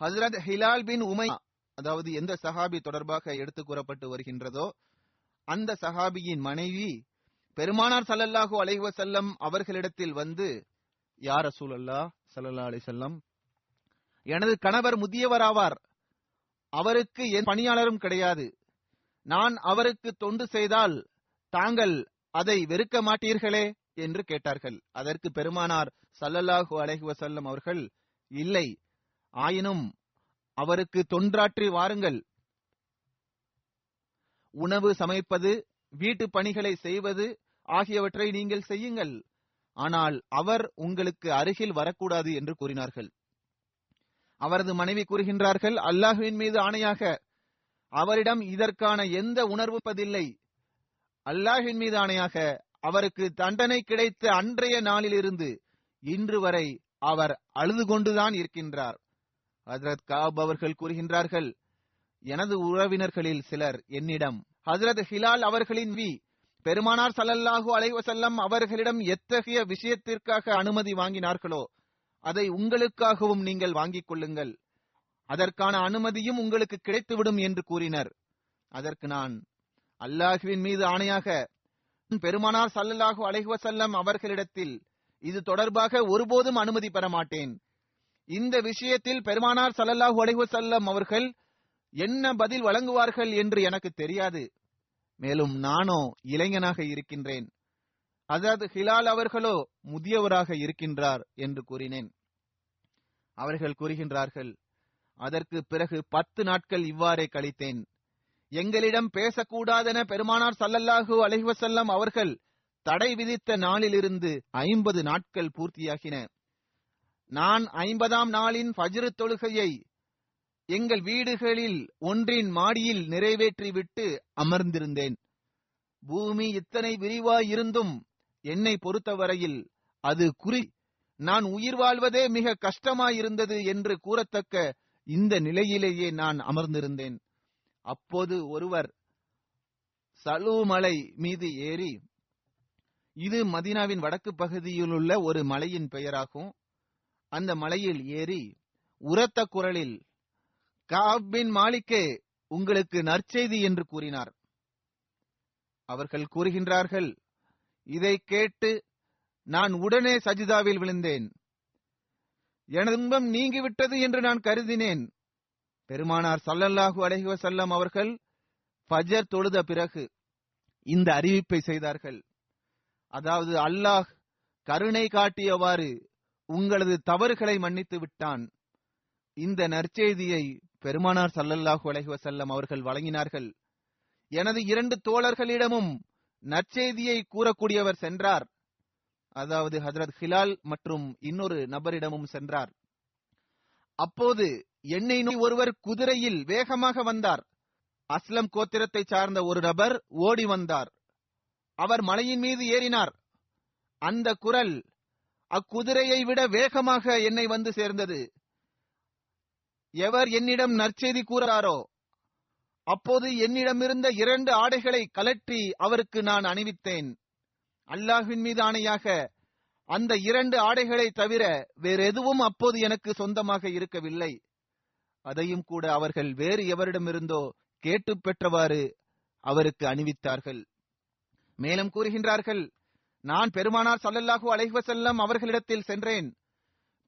ஹஜ்ரத் ஹிலால் பின் உமையா, அதாவது எந்த சஹாபி தொடர்பாக எடுத்து கூறப்பட்டு வருகின்றதோ அந்த சஹாபியின் மனைவி பெருமானார் ஸல்லல்லாஹு அலைஹி வஸல்லம் அவர்களிடத்தில் வந்து, யா ரசூலல்லாஹ் ஸல்லல்லாஹு அலைஹி வஸல்லம், எனது கணவர் முதியவராவார், அவருக்கு என் பணியாளரும் கிடையாது. நான் அவருக்கு தொண்டு செய்தால் தாங்கள் அதை வெறுக்க மாட்டீர்களே என்று கேட்டார்கள். அதற்கு பெருமானார் ஸல்லல்லாஹு அலைஹி வஸல்லம் அவர்கள், இல்லை, ஆயினும் அவருக்கு தொண்டாற்றி வாருங்கள். உணவு சமைப்பது, வீட்டு பணிகளை செய்வது ஆகியவற்றை நீங்கள் செய்யுங்கள், ஆனால் அவர் உங்களுக்கு அருகில் வரக்கூடாது என்று கூறினார்கள். அவரது மனைவி கூறுகின்றார்கள், அல்லாஹ்வின் மீது ஆணையாக அவரிடம் இதற்கான எந்த உணர்வுப்பதில்லை. அல்லாஹ்வின் மீது ஆணையாக அவருக்கு தண்டனை கிடைத்த அன்றைய நாளிலிருந்து இன்று வரை அவர் அழுது கொண்டுதான் இருக்கின்றார். ஹஜ்ரத் கஅப் அவர்கள் கூறுகின்றார்கள், எனது உறவினர்களில் சிலர் என்னிடம், ஹஜ்ரத் ஹிலால் அவர்களின் பெருமானார் ஸல்லல்லாஹு அலைஹி வஸல்லம் அவர்களிடம் எத்தகைய விஷயத்திற்காக அனுமதி வாங்கினார்களோ அதை உங்களுக்காகவும் நீங்கள் வாங்கிக் கொள்ளுங்கள். அதற்கான அனுமதியும் உங்களுக்கு கிடைத்துவிடும் என்று கூறினர். அதற்கு நான், அல்லாஹ்வின் மீது ஆணையாக, பெருமானார் ஸல்லல்லாஹு அலைஹி வஸல்லம் அவர்களிடத்தில் இது தொடர்பாக ஒருபோதும் அனுமதி பெற மாட்டேன். இந்த விஷயத்தில் பெருமானார் ஸல்லல்லாஹு அலைஹி வஸல்லம் அவர்கள் என்ன பதில் வழங்குவார்கள் என்று எனக்கு தெரியாது. மேலும் நானோ இளைஞனாக இருக்கின்றேன், ஹஜ்ரத் ஹிலால் அவர்களோ முதியவராக இருக்கின்றார் என்று கூறினேன். அவர்கள் கூறுகின்றார்கள், அதற்கு பிறகு 10 நாட்கள் இவ்வாறே கழித்தேன். எங்களிடம் பேசக்கூடாதென பெருமானார் ஸல்லல்லாஹு அலைஹி வஸல்லம் அவர்கள் தடை விதித்த நாளிலிருந்து 50 நாட்கள் பூர்த்தியாகின. நான் 50ஆம் நாளின் ஃபஜ்ர் தொழுகையை எங்கள் வீடுகளில் ஒன்றின் மாடியில் நிறைவேற்றிவிட்டு அமர்ந்திருந்தேன். பூமி இத்தனை விரிவாயிருந்தும் என்னை பொறுத்தவரையில் அது நான் உயிர் வாழ்வதே மிக கஷ்டமாயிருந்தது என்று கூறத்தக்க இந்த நிலையிலேயே நான் அமர்ந்திருந்தேன். அப்போது ஒருவர் சலூ மலை மீது ஏறி, இது மதீனாவின் வடக்கு பகுதியில் உள்ள ஒரு மலையின் பெயராகும், அந்த மலையில் ஏறி உரத்த குரலில், கஅப் பின் மாலிக்கே, உங்களுக்கு நற்செய்தி என்று கூறினார். அவர்கள் கூறுகின்றார்கள், இதை கேட்டு நான் உடனே சஜிதாவில் விழுந்தேன். எனது துன்பம் நீங்கிவிட்டது என்று நான் கருதினேன். பெருமானார் ஸல்லல்லாஹு அலைஹி வஸல்லம் அவர்கள் ஃபஜர் தொழுத பிறகு இந்த அறிவிப்பை செய்தார்கள். அதாவது, அல்லாஹ் கருணை காட்டியவாறு உங்களது தவறுகளை மன்னித்து விட்டான். இந்த நற்செய்தியை பெருமானார் ஸல்லல்லாஹு அலைஹி வஸல்லம் அவர்கள் வழங்கினார்கள். எனது 2 தோழர்களிடமும் நற்செய்தியை கூறக்கூடியவர் சென்றார். அதாவது ஹஜ்ரத் ஹிலால் மற்றும் இன்னொரு நபரிடமும் சென்றார். அப்போது என்னை நோக்கி ஒருவர் குதிரையில் வேகமாக வந்தார். அஸ்லம் கோத்திரத்தை சார்ந்த ஒரு நபர் ஓடி வந்தார். அவர் மலையின் மீது ஏறினார். அந்த குரல் அக்குதிரையை விட வேகமாக என்னை வந்து சேர்ந்தது. எவர் என்னிடம் நற்செய்தி கூறாரோ அப்போது என்னிடமிருந்த 2 ஆடைகளை கலற்றி அவருக்கு நான் அணிவித்தேன். அல்லாஹ்வின் மீது ஆணையாக அந்த 2 ஆடைகளை தவிர வேறு எதுவும் அப்போது எனக்கு சொந்தமாக இருக்கவில்லை. அதையும் கூட அவர்கள் வேறு எவரிடமிருந்தோ கேட்டு பெற்றவாறு அவருக்கு அணிவித்தார்கள். மேலும் கூறுகின்றார்கள், நான் பெருமானார் ஸல்லல்லாஹு அலைஹி வஸல்லம் அவர்களிடத்தில் சென்றேன்.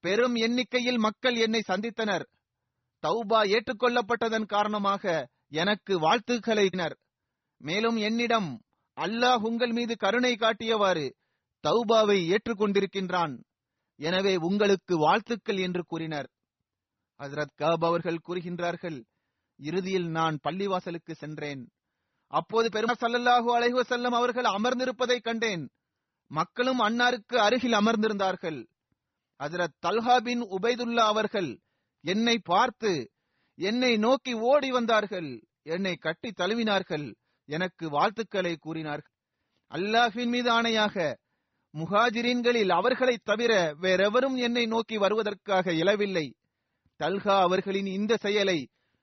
பெரும் எண்ணிக்கையில் மக்கள் என்னை சந்தித்தனர். தௌபா ஏற்றுக்கொள்ளப்பட்டதன் காரணமாக எனக்கு வாழ்த்துக்களினர். மேலும் என்னிடம், அல்லாஹ் உங்கள் மீது கருணை காட்டியவாறு தௌபாவை ஏற்றுக்கொண்டிருக்கின்றான், எனவே உங்களுக்கு வாழ்த்துக்கள் என்று கூறினர். ஹஜ்ரத் கஅப் அவர்கள் கூறுகின்றார்கள், இறுதியில் நான் பள்ளிவாசலுக்கு சென்றேன். அப்போது பெருமானார் ஸல்லல்லாஹு அலைஹி வஸல்லம் அவர்கள் அமர்ந்திருப்பதை கண்டேன். மக்களும் அன்னாருக்கு அருகில் அமர்ந்திருந்தார்கள். ஹஜ்ரத் தல்ஹா பின் உபைதுல்லா அவர்கள் என்னை பார்த்து என்னை நோக்கி ஓடி வந்தார்கள். என்னை கட்டி தழுவினார்கள். எனக்கு வாழ்த்துக்களை கூறினார்கள். அல்லாஹ்வின் மீது ஆணையாக முஹாஜிரீன்களில் அவர்களை தவிர வேறெவரும் என்னை நோக்கி வருவதற்காக இயலவில்லை. தல்ஹா அவர்களின் இந்த செயலை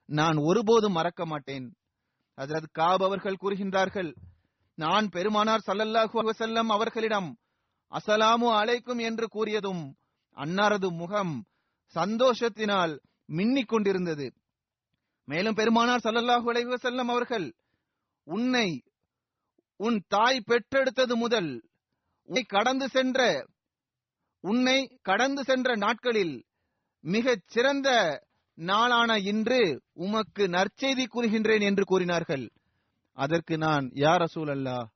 நான் ஒருபோதும் மறக்க மாட்டேன். ஹஜ்ரத் கஅப் அவர்கள் கூறுகின்றார்கள், நான் பெருமானார் ஸல்லல்லாஹு அலைஹி வஸல்லம் அவர்களிடம் அஸ்ஸலாமு அலைக்கும் என்று கூறியதும் அன்னாரது முகம் சந்தோஷத்தினால் மின்னிக் கொண்டிருந்தது. மேலும் பெருமானார் ஸல்லல்லாஹு அலைஹி வஸல்லம் அவர்கள், உன்னை உன் தாய் பெற்றெடுத்தது முதல் உன்னை கடந்து சென்ற நாட்களில் மிகச் சிறந்த நாளான இன்று உமக்கு நற்செய்தி கூறுகின்றேன் என்று கூறினார்கள். அதற்கு நான், யா ரசூலல்லாஹ்,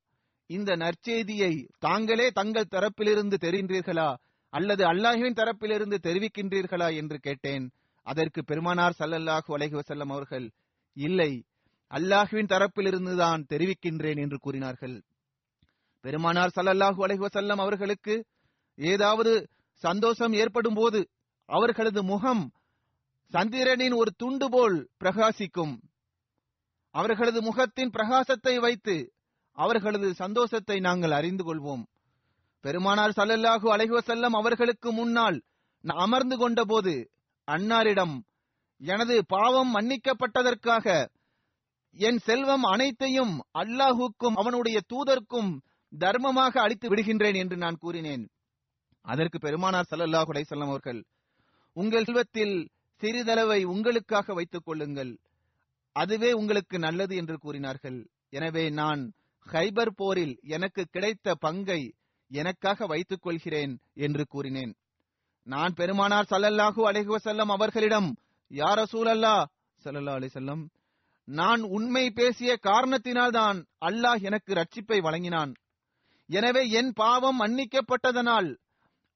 இந்த நற்செய்தியை தாங்களே தங்கள் தரப்பிலிருந்து தெரிகின்றீர்களா அல்லது அல்லாஹ்வின் தரப்பிலிருந்து தெரிவிக்கின்றீர்களா என்று கேட்டேன். அதற்கு பெருமானார் ஸல்லல்லாஹு அலைஹி வஸல்லம் அவர்கள், இல்லை, அல்லாஹ்வின் தரப்பிலிருந்து தான் தெரிவிக்கின்றேன் என்று கூறினார்கள். பெருமானார் ஸல்லல்லாஹு அலைஹி வஸல்லம் அவர்களுக்கு ஏதாவது சந்தோஷம் ஏற்படும் போது அவர்களது முகம் சந்திரனின் ஒரு துண்டு போல் பிரகாசிக்கும். அவர்களது முகத்தின் பிரகாசத்தை வைத்து அவர்களது சந்தோஷத்தை நாங்கள் அறிந்து கொள்வோம். பெருமானார் ஸல்லல்லாஹு அலைஹி வஸல்லம் அவர்களுக்கு முன்னால் அமர்ந்து கொண்ட போது அன்னாரிடம், எனது பாவம் மன்னிக்கப்பட்டதற்காக என் செல்வம் அனைத்தையும் அல்லாஹுக்கும் அவனுடைய தூதர்க்கும் தர்மமாக அளித்து விடுகின்றேன் என்று நான் கூறினேன். அதற்கு பெருமானார் ஸல்லல்லாஹு அலைஹி வஸல்லம் அவர்கள், உங்கள் செல்வத்தில் சிறிதளவை உங்களுக்காக வைத்துக் கொள்ளுங்கள், அதுவே உங்களுக்கு நல்லது என்று கூறினார்கள். எனவே நான் ஹைபர் போரில் எனக்கு கிடைத்த பங்கை எனக்காக வைத்துக் கொள்கிறேன் என்று கூறினேன். நான் பெருமானார் ஸல்லல்லாஹு அலைஹி வஸல்லம் அவர்களிடம், யா ரசூலல்லாஹ் ஸல்லல்லாஹு அலைஹி வஸல்லம், நான் உண்மை பேசிய காரணத்தினால்தான் அல்லாஹ் எனக்கு ரட்சிப்பை வழங்கினான். எனவே என் பாவம் மன்னிக்கப்பட்டதனால்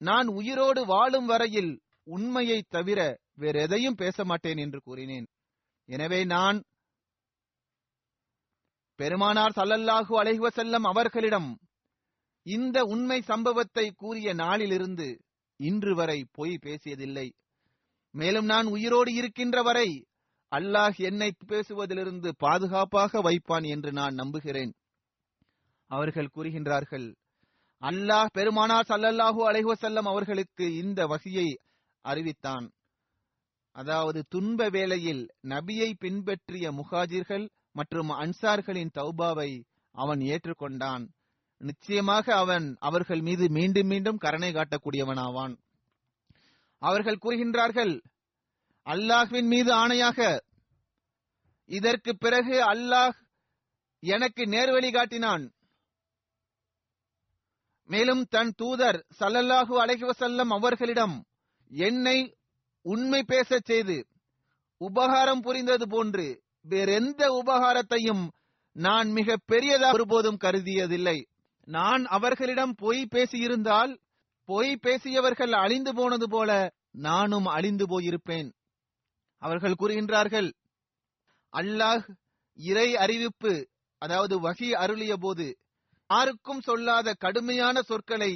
நான் உயிரோடு வாழும் வரையில் உண்மையை தவிர வேற எதையும் பேச மாட்டேன் என்று கூறினேன். எனவே நான் பெருமானார் ஸல்லல்லாஹு அலைஹி வஸல்லம் அவர்களிடம் இந்த உண்மை சம்பவத்தை கூறிய நாளிலிருந்து இன்று வரை பொய் பேசியதில்லை. மேலும் நான் உயிரோடு இருக்கின்ற வரை அல்லாஹ் என்னை பேசுவதிலிருந்து பாதுகாப்பாக வைப்பான் என்று நான் நம்புகிறேன். அவர்கள் கூறுகின்றார்கள், அல்லாஹ் பெருமானார் ஸல்லல்லாஹு அலைஹி வஸல்லம் அவர்களுக்கு இந்த வஹியை அறிவித்தான். அதாவது துன்ப வேளையில் நபியை பின்பற்றிய முஹாஜிர்கள் மற்றும் அன்சார்களின் தௌபாவை அவன் ஏற்றுக்கொண்டான். நிச்சயமாக அவன் அவர்கள் மீது மீண்டும் மீண்டும் கருணை காட்டக்கூடியவனாவான். அவர்கள் கூறுகின்றார்கள், அல்லாஹ்வின் மீது ஆணையாக இதற்கு பிறகு அல்லாஹ் எனக்கு நேர்வழி காட்டினான். மேலும் தன் தூதர் ஸல்லல்லாஹு அலைஹி வஸல்லம் அவர்களிடம் என்னை உண்மை பேசச் செய்து உபகாரம் புரிந்தது போன்று வேறெந்த உபகாரத்தையும் நான் மிக பெரியதாக ஒருபோதும் கருதியதில்லை. நான் அவர்களிடம் பொய் பேசியிருந்தால் பொய் பேசியவர்கள் அழிந்து போனது போல நானும் அழிந்து போயிருப்பேன். அவர்கள் கூறுகின்றார்கள், அல்லாஹ் இறை அறிவிப்பு அதாவது வஹி அருளிய போது யாருக்கும் சொல்லாத கடுமையான சொற்களை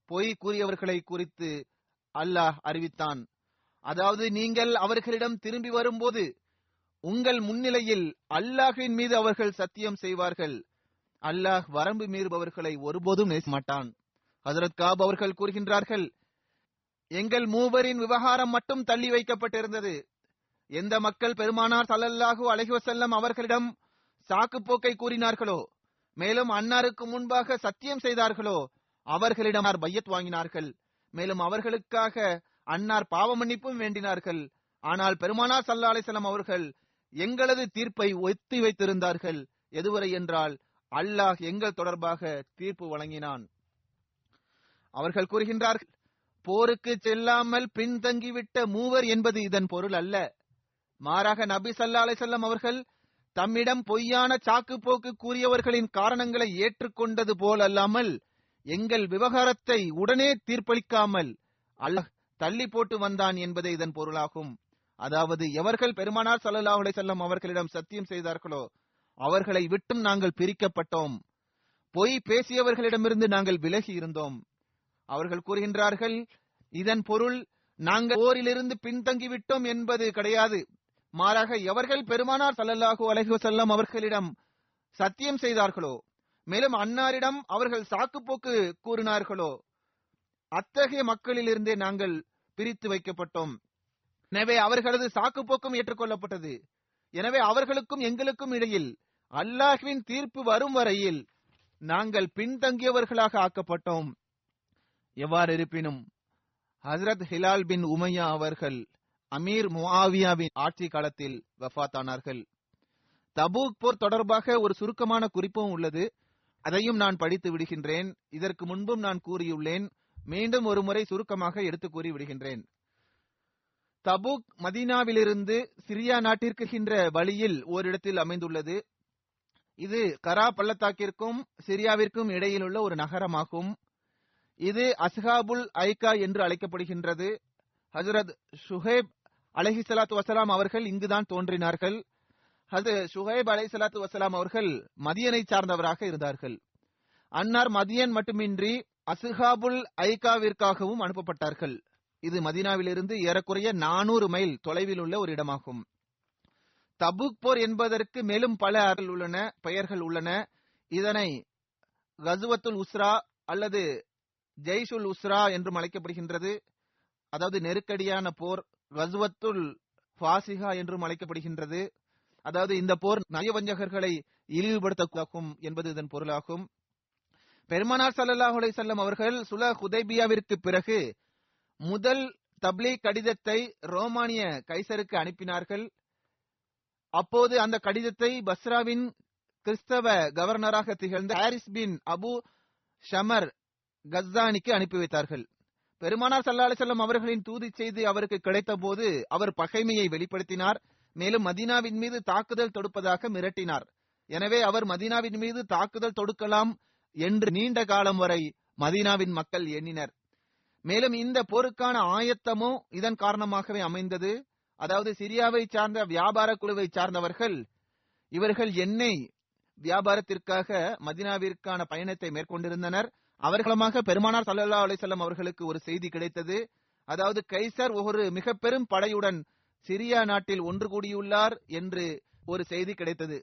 பொய் கூறியவர்களை குறித்து அல்லாஹ் அறிவித்தான். அதாவது நீங்கள் அவர்களிடம் திரும்பி வரும்போது உங்கள் முன்னிலையில் அல்லாஹ்வின் மீது அவர்கள் சத்தியம் செய்வார்கள். அல்லாஹ் வரம்பு மீறுபவர்களை ஒருபோதும் நேச மாட்டான். ஹஜ்ரத் காப் அவர்கள் கூறுகின்றார்கள், எங்கள் மூவரின் விவகாரம் மட்டும் தள்ளி வைக்கப்பட்டிருந்தது. எந்த மக்கள் பெருமானார் ஸல்லல்லாஹு அலைஹி வஸல்லம் அவர்களிடம் சாக்கு போக்கை கூறினார்களோ, மேலும் அன்னாருக்கு முன்பாக சத்தியம் செய்தார்களோ, அவர்களிடம் பையத் வாங்கினார்கள். மேலும் அவர்களுக்காக அன்னார் பாவ மன்னிப்பும் வேண்டினார்கள். ஆனால் பெருமானார் ஸல்லல்லாஹு அலைஹி வஸல்லம் அவர்கள் எங்களது தீர்ப்பை ஒத்தி வைத்திருந்தார்கள். எதுவரை என்றால் அல்லாஹ் எங்கள் தொடர்பாக தீர்ப்பு வழங்கினான். அவர்கள் கூறுகின்றார்கள், போருக்கு செல்லாமல் பின்தங்கிவிட்ட மூவர் என்பது இதன் பொருள் அல்ல. மாறாக நபி ஸல்லல்லாஹு அலைஹி வஸல்லம் அவர்கள் தம்மிடம் பொய்யான சாக்கு போக்கு கூறியவர்களின் காரணங்களை ஏற்றுக்கொண்டது போல் அல்லாமல் எங்கள் விவகாரத்தை உடனே தீர்ப்பளிக்காமல் அல்லாஹ் தள்ளி போட்டு வந்தான் என்பதே இதன் பொருளாகும். அதாவது எவர்கள் பெருமானார் ஸல்லல்லாஹு அலைஹி வஸல்லம் அவர்களிடம் சத்தியம் செய்தார்களோ அவர்களை விட்டும் நாங்கள் பிரிக்கப்பட்டோம். பொய் பேசியவர்களிடமிருந்து நாங்கள் விலகி இருந்தோம். அவர்கள் கூறுகின்றார்கள், இதன் பொருள் நாங்கள் போரிலிருந்து பின்தங்கிவிட்டோம் என்பது கிடையாது. மாறாக எவர்கள் பெருமானார் ஸல்லல்லாஹு அலைஹி வஸல்லம் அவர்களிடம் சத்தியம் செய்தார்களோ, மேலும் அன்னாரிடம் அவர்கள் சாக்குப்போக்கு கூறினார்களோ, அத்தகைய மக்களிலிருந்தே நாங்கள் பிரித்து வைக்கப்பட்டோம். எனவே அவர்களது சாக்குப்போக்கும் ஏற்றுக்கொள்ளப்பட்டது. எனவே அவர்களுக்கும் எங்களுக்கும் இடையில் அல்லாஹ்வின் தீர்ப்பு வரும் வரையில் நாங்கள் பின்தங்கியவர்களாக ஆக்கப்பட்டோம். எவ்வாறு இருப்பினும் ஹஜ்ரத் ஹிலால் பின் உமையா அவர்கள் அமீர் முஆவியாவின் ஆட்சி காலத்தில் வஃபாத்தானார்கள். தபூக் போர் தொடர்பாக ஒரு சுருக்கமான குறிப்பும் உள்ளது. அதையும் நான் படித்து விடுகின்றேன். இதற்கு முன்பும் நான் கூறியுள்ளேன். மீண்டும் ஒரு முறை சுருக்கமாக எடுத்து கூறி விடுகின்றேன். தபூக் மதீனாவிலிருந்து சிரியா நாட்டிற்கு வழியில் ஓரிடத்தில் அமைந்துள்ளது. இது கரா பள்ளத்தாக்கிற்கும் சிரியாவிற்கும் இடையில் உள்ள ஒரு நகரமாகும். இது அஸ்ஹாபுல் ஐகா என்று அழைக்கப்படுகின்றது. ஹஜ்ரத் ஷுஹைப் அலைஹிஸ்ஸலாத்து வஸலாம் அவர்கள் இங்குதான் தோன்றினார்கள். ஹஜ்ரத் ஷுஹைப் அலைஹிஸ்ஸலாத்து வஸலாம் அவர்கள் மதியனை சார்ந்தவராக இருந்தார்கள். அன்னார் மதியன் மட்டுமின்றி அஸ்ஹாபுல் ஐகாவிற்காகவும் அனுப்பப்பட்டார்கள். இது மதீனாவிலிருந்து ஏறக்குறைய 400 மைல் தொலைவில் உள்ள ஒரு இடமாகும். தபூக் போர் என்பதற்கு மேலும் பல பெயர்கள் உள்ளன. இதனை கஸ்வத்துல் உஸ்ரா அல்லது ஜெய்ஷுல் உஸ்ரா என்றும் அழைக்கப்படுகின்றது. அதாவது நெருக்கடியான போர். கஸ்வத்துல் ஃபாசிஹா என்றும் அழைக்கப்படுகின்றது. அதாவது இந்த போர் நயவஞ்சகர்களை இழிவுபடுத்தக்கூடாகும் என்பது இதன் பொருளாகும். பெருமானார் ஸல்லல்லாஹு அலைஹி வஸல்லம் அவர்கள் சுலஹ் ஹுதைபியாவிற்கு பிறகு முதல் தப்லீக் கடிதத்தை ரோமானிய கைசருக்கு அனுப்பினார்கள். அப்போது அந்த கடிதத்தை பஸ்ராவின் கிறிஸ்தவ கவர்னராக திகழ்ந்த ஹாரிஸ் பின் அபு ஷமர் கஸ்ஸானிக்கு அனுப்பி வைத்தார்கள். பெருமானார் ஸல்லல்லாஹு அலைஹி வஸல்லம் அவர்களின் தூது செய்தி அவருக்கு கிடைத்த போது அவர் பகைமையை வெளிப்படுத்தினார். மேலும் மதீனாவின் மீது தாக்குதல் தொடுப்பதாக மிரட்டினார். எனவே அவர் மதீனாவின் மீது தாக்குதல் தொடுக்கலாம் என்று நீண்ட காலம் வரை மதீனாவின் மக்கள் எண்ணினர். மேலும் இந்த போருக்கான ஆயத்தமும் இதன் காரணமாகவே அமைந்தது. அதாவது சிரியாவை சார்ந்த வியாபார குழுவை சார்ந்தவர்கள் இவர்கள் எண்ணெய் வியாபாரத்திற்காக மதீனாவிற்கான பயணத்தை மேற்கொண்டிருந்தனர். அவர்களமாக பெருமானார் ஸல்லல்லாஹு அலைஹி வஸல்லம் அவர்களுக்கு ஒரு செய்தி கிடைத்தது. அதாவது கைசர் ஒரு மிக பெரும் படையுடன் சிரியா நாட்டில் ஒன்று கூடியுள்ளார் என்று ஒரு செய்தி கிடைத்தது.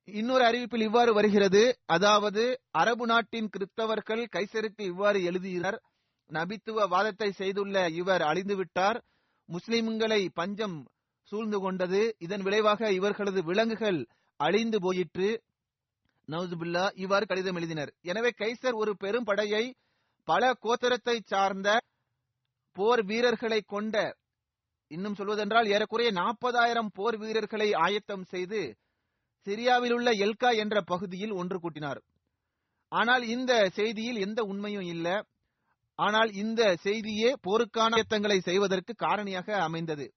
இன்னொரு அறிவிப்பில் இவ்வாறு வருகிறது, அதாவது அரபு நாட்டின் கிறிஸ்தவர்கள் கைசருக்கு இவ்வாறு எழுதினர்: நபித்துவ வாதத்தை செய்துள்ள இவர் அழிந்துவிட்டார், முஸ்லிம்களை பஞ்சம் சூழ்ந்து கொண்டது, இதன் விளைவாக இவர்களது விலங்குகள் அழிந்து போயிற்று, நவுதுபில்லா, இவ்வாறு கடிதம் எழுதினர். எனவே கைசர் ஒரு பெரும் படையை பல கோத்திரத்தை சார்ந்த போர் வீரர்களை கொண்ட, இன்னும் சொல்வதென்றால் ஏறக்குறைய 40,000 போர் வீரர்களை ஆயத்தம் செய்து சிரியாவில் உள்ள எல்கா என்ற பகுதியில் ஒன்று கூட்டினார். ஆனால் இந்த செய்தியில் எந்த உண்மையும் இல்லை. ஆனால் இந்த செய்தியே போருக்கான ஆயத்தங்களை செய்வதற்கு காரணியாக அமைந்தது.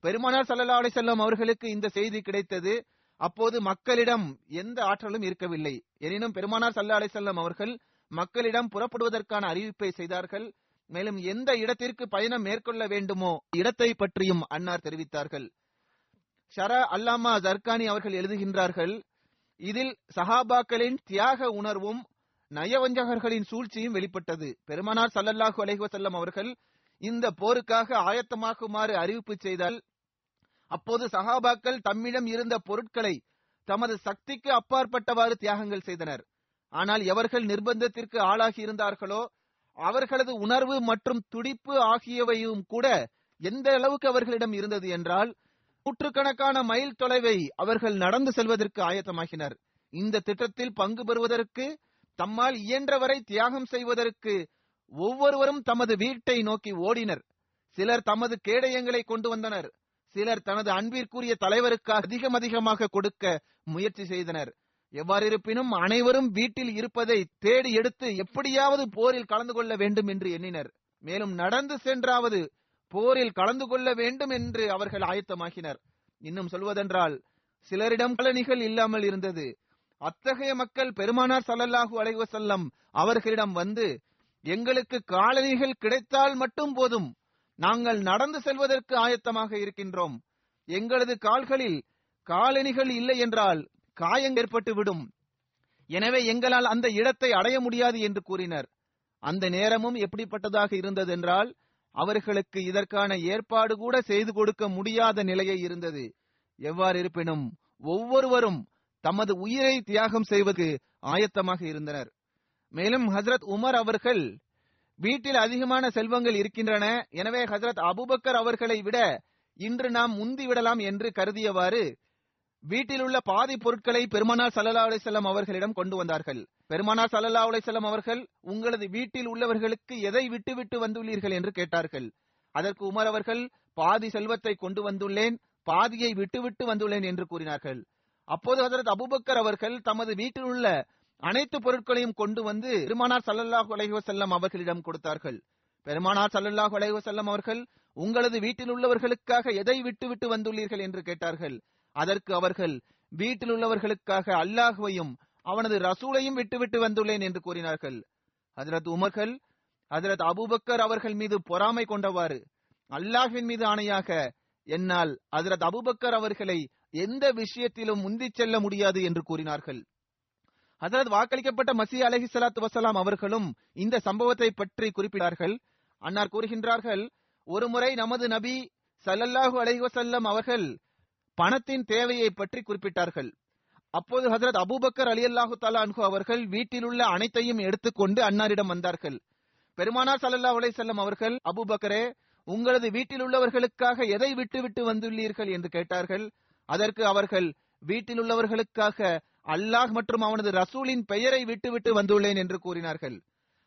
பெருமானார் ஸல்லல்லாஹு அலைஹி வஸல்லம் அவர்களுக்கு இந்த செய்தி கிடைத்தது. அப்போது மக்களிடம் எந்த ஆற்றலும் இருக்கவில்லை. எனினும் பெருமானார் ஸல்லல்லாஹு அலைஹி வஸல்லம் அவர்கள் மக்களிடம் புறப்படுவதற்கான அறிவிப்பை செய்தார்கள். மேலும் எந்த இடத்திற்கு பயணம் மேற்கொள்ள வேண்டுமோ இடத்தை பற்றியும் அன்னார் தெரிவித்தார்கள். ஷரா அல்லாமா ஜர்கானி அவர்கள் எழுதுகின்றார்கள், இதில் சஹாபாக்களின் தியாக உணர்வும் நயவஞ்சகர்களின் சூழ்ச்சியும் வெளிப்பட்டது. பெருமானார் ஸல்லல்லாஹு அலைஹி வஸல்லம் அவர்கள் இந்த போருக்காக ஆயத்தமாகுமாறு அறிவிப்பு செய்தால், அப்போது சஹாபாக்கள் தம்மிடம் இருந்த பொருட்களை தமது சக்திக்கு அப்பாற்பட்டவாறு தியாகங்கள் செய்தனர். ஆனால் எவர்கள் நிர்பந்தத்திற்கு ஆளாகி இருந்தார்களோ அவர்களது உணர்வு மற்றும் துடிப்பு ஆகியவையும் கூட எந்த அளவுக்கு அவர்களிடம் இருந்தது என்றால், நூற்றுக்கணக்கான மைல் தொலைவை அவர்கள் நடந்து செல்வதற்கு ஆயத்தமாகினர். இந்த திட்டத்தில் பங்கு பெறுவதற்கு, தம்மால் இயன்றவரை தியாகம் செய்வதற்கு ஒவ்வொருவரும் தமது வீட்டை நோக்கி ஓடினர். சிலர் தமது கேடயங்களை கொண்டு வந்தனர். சிலர் தனது அன்பிற்குரிய தலைவருக்கு அதிகமாக கொடுக்க முயற்சி செய்தனர். எவ்வாறு இருப்பினும் அனைவரும் வீட்டில் இருப்பதை தேடி எடுத்து எப்படியாவது போரில் கலந்து கொள்ள வேண்டும் என்று எண்ணினர். மேலும் நடந்து சென்றாவது போரில் கலந்து கொள்ள வேண்டும் என்று அவர்கள் ஆயத்தமாகினர். இன்னும் சொல்வதென்றால் சிலரிடம் காலணிகள் இல்லாமல் இருந்தது. அத்தகைய மக்கள் பெருமானார் ஸல்லல்லாஹு அலைஹி வஸல்லம் அவர்களிடம் வந்து, எங்களுக்கு காலணிகள் கிடைத்தால் மட்டும் போதும், நாங்கள் நடந்து செல்வதற்கு ஆயத்தமாக இருக்கின்றோம். எங்களது கால்களில் காலணிகள் இல்லை என்றால் காயம் ஏற்பட்டு விடும். எனவே எங்களால் அந்த இடத்தை அடைய முடியாது என்று கூறினர். அந்த நேரமும் எப்படிப்பட்டதாக இருந்தது என்றால், அவர்களுக்கு இதற்கான ஏற்பாடு கூட செய்து கொடுக்க முடியாத நிலையை இருந்தது. எவ்வாறு இருப்பினும் ஒவ்வொருவரும் தமது உயிரை தியாகம் செய்வதற்கு ஆயத்தமாக இருந்தனர். மேலும் ஹஜ்ரத் உமர் அவர்கள், வீட்டில் அதிகமான செல்வங்கள் இருக்கின்றன, எனவே ஹஜ்ரத் அபூபக்கர் அவர்களை விட இன்று நாம் முந்திவிடலாம் என்று கருதியவாறு வீட்டில் உள்ள பாதி பொருட்களை பெருமானார் ஸல்லல்லாஹு அலைஹி வஸல்லம் அவர்களிடம் கொண்டு வந்தார்கள். பெருமானார் ஸல்லல்லாஹு அலைஹி வஸல்லம் அவர்கள், உங்களது வீட்டில் உள்ளவர்களுக்கு எதை விட்டுவிட்டு வந்துள்ளீர்கள் என்று கேட்டார்கள். அதற்கு உமர் அவர்கள், பாதி செல்வத்தை கொண்டு வந்துள்ளேன், பாதியை விட்டுவிட்டு வந்துள்ளேன் என்று கூறினார்கள். அப்போது ஹஜ்ரத் அபூபக்கர் அவர்கள் தமது வீட்டில் உள்ள அனைத்து பொருட்களையும் கொண்டு வந்து பெருமானார் ஸல்லல்லாஹு அலைஹி வஸல்லம் அவர்களிடம் கொடுத்தார்கள். பெருமானார் ஸல்லல்லாஹு அலைஹி வஸல்லம் அவர்கள், உங்களது வீட்டில் உள்ளவர்களுக்காக எதை விட்டுவிட்டு வந்துள்ளீர்கள் என்று கேட்டார்கள். அதற்கு அவர்கள், வீட்டில் உள்ளவர்களுக்காக அல்லாஹ்வையும் அவனது ரசூலையும் விட்டுவிட்டு வந்துள்ளேன் என்று கூறினார்கள். ஹஜ்ரத் உமர்கள் ஹஜ்ரத் அபூபக்கர் அவர்கள் மீது பொறாமை கொண்டவாறு, அல்லாஹ்வின் மீது ஆணையாக என்னால் ஹஜ்ரத் அபூபக்கர் அவர்களை எந்த விஷயத்திலும் முந்திச் செல்ல முடியாது என்று கூறினார்கள். ஹஜ்ரத் வாக்களிக்கப்பட்ட மசீஹ் அலைஹிஸ்ஸலாத்து வஸலாம் அவர்களும் இந்த சம்பவத்தை பற்றி குறிப்பிட்டார்கள். அன்னார் கூறுகின்றார்கள், ஒருமுறை நமது நபி ஸல்லல்லாஹு அலைஹி வஸல்லம் அவர்கள் பணத்தின் தேவையை பற்றி குறிப்பிட்டார்கள். அப்போது ஹஜ்ரத் அபூபக்கர் ரலியல்லாஹு தஆலா அன்ஹு அவர்கள் வீட்டில் உள்ள அனைத்தையும் எடுத்துக்கொண்டு அன்னாரிடம் வந்தார்கள். பெருமானார் ஸல்லல்லாஹு அலைஹி வஸல்லம் அவர்கள், அபூபக்கரே, உங்களது வீட்டில் உள்ளவர்களுக்காக எதை விட்டுவிட்டு வந்துள்ளீர்கள் என்று கேட்டார்கள். அதற்கு அவர்கள், வீட்டில் உள்ளவர்களுக்காக அல்லாஹ் மற்றும் அவனது ரசூலின் பெயரை விட்டுவிட்டு வந்துள்ளேன் என்று கூறினார்கள்.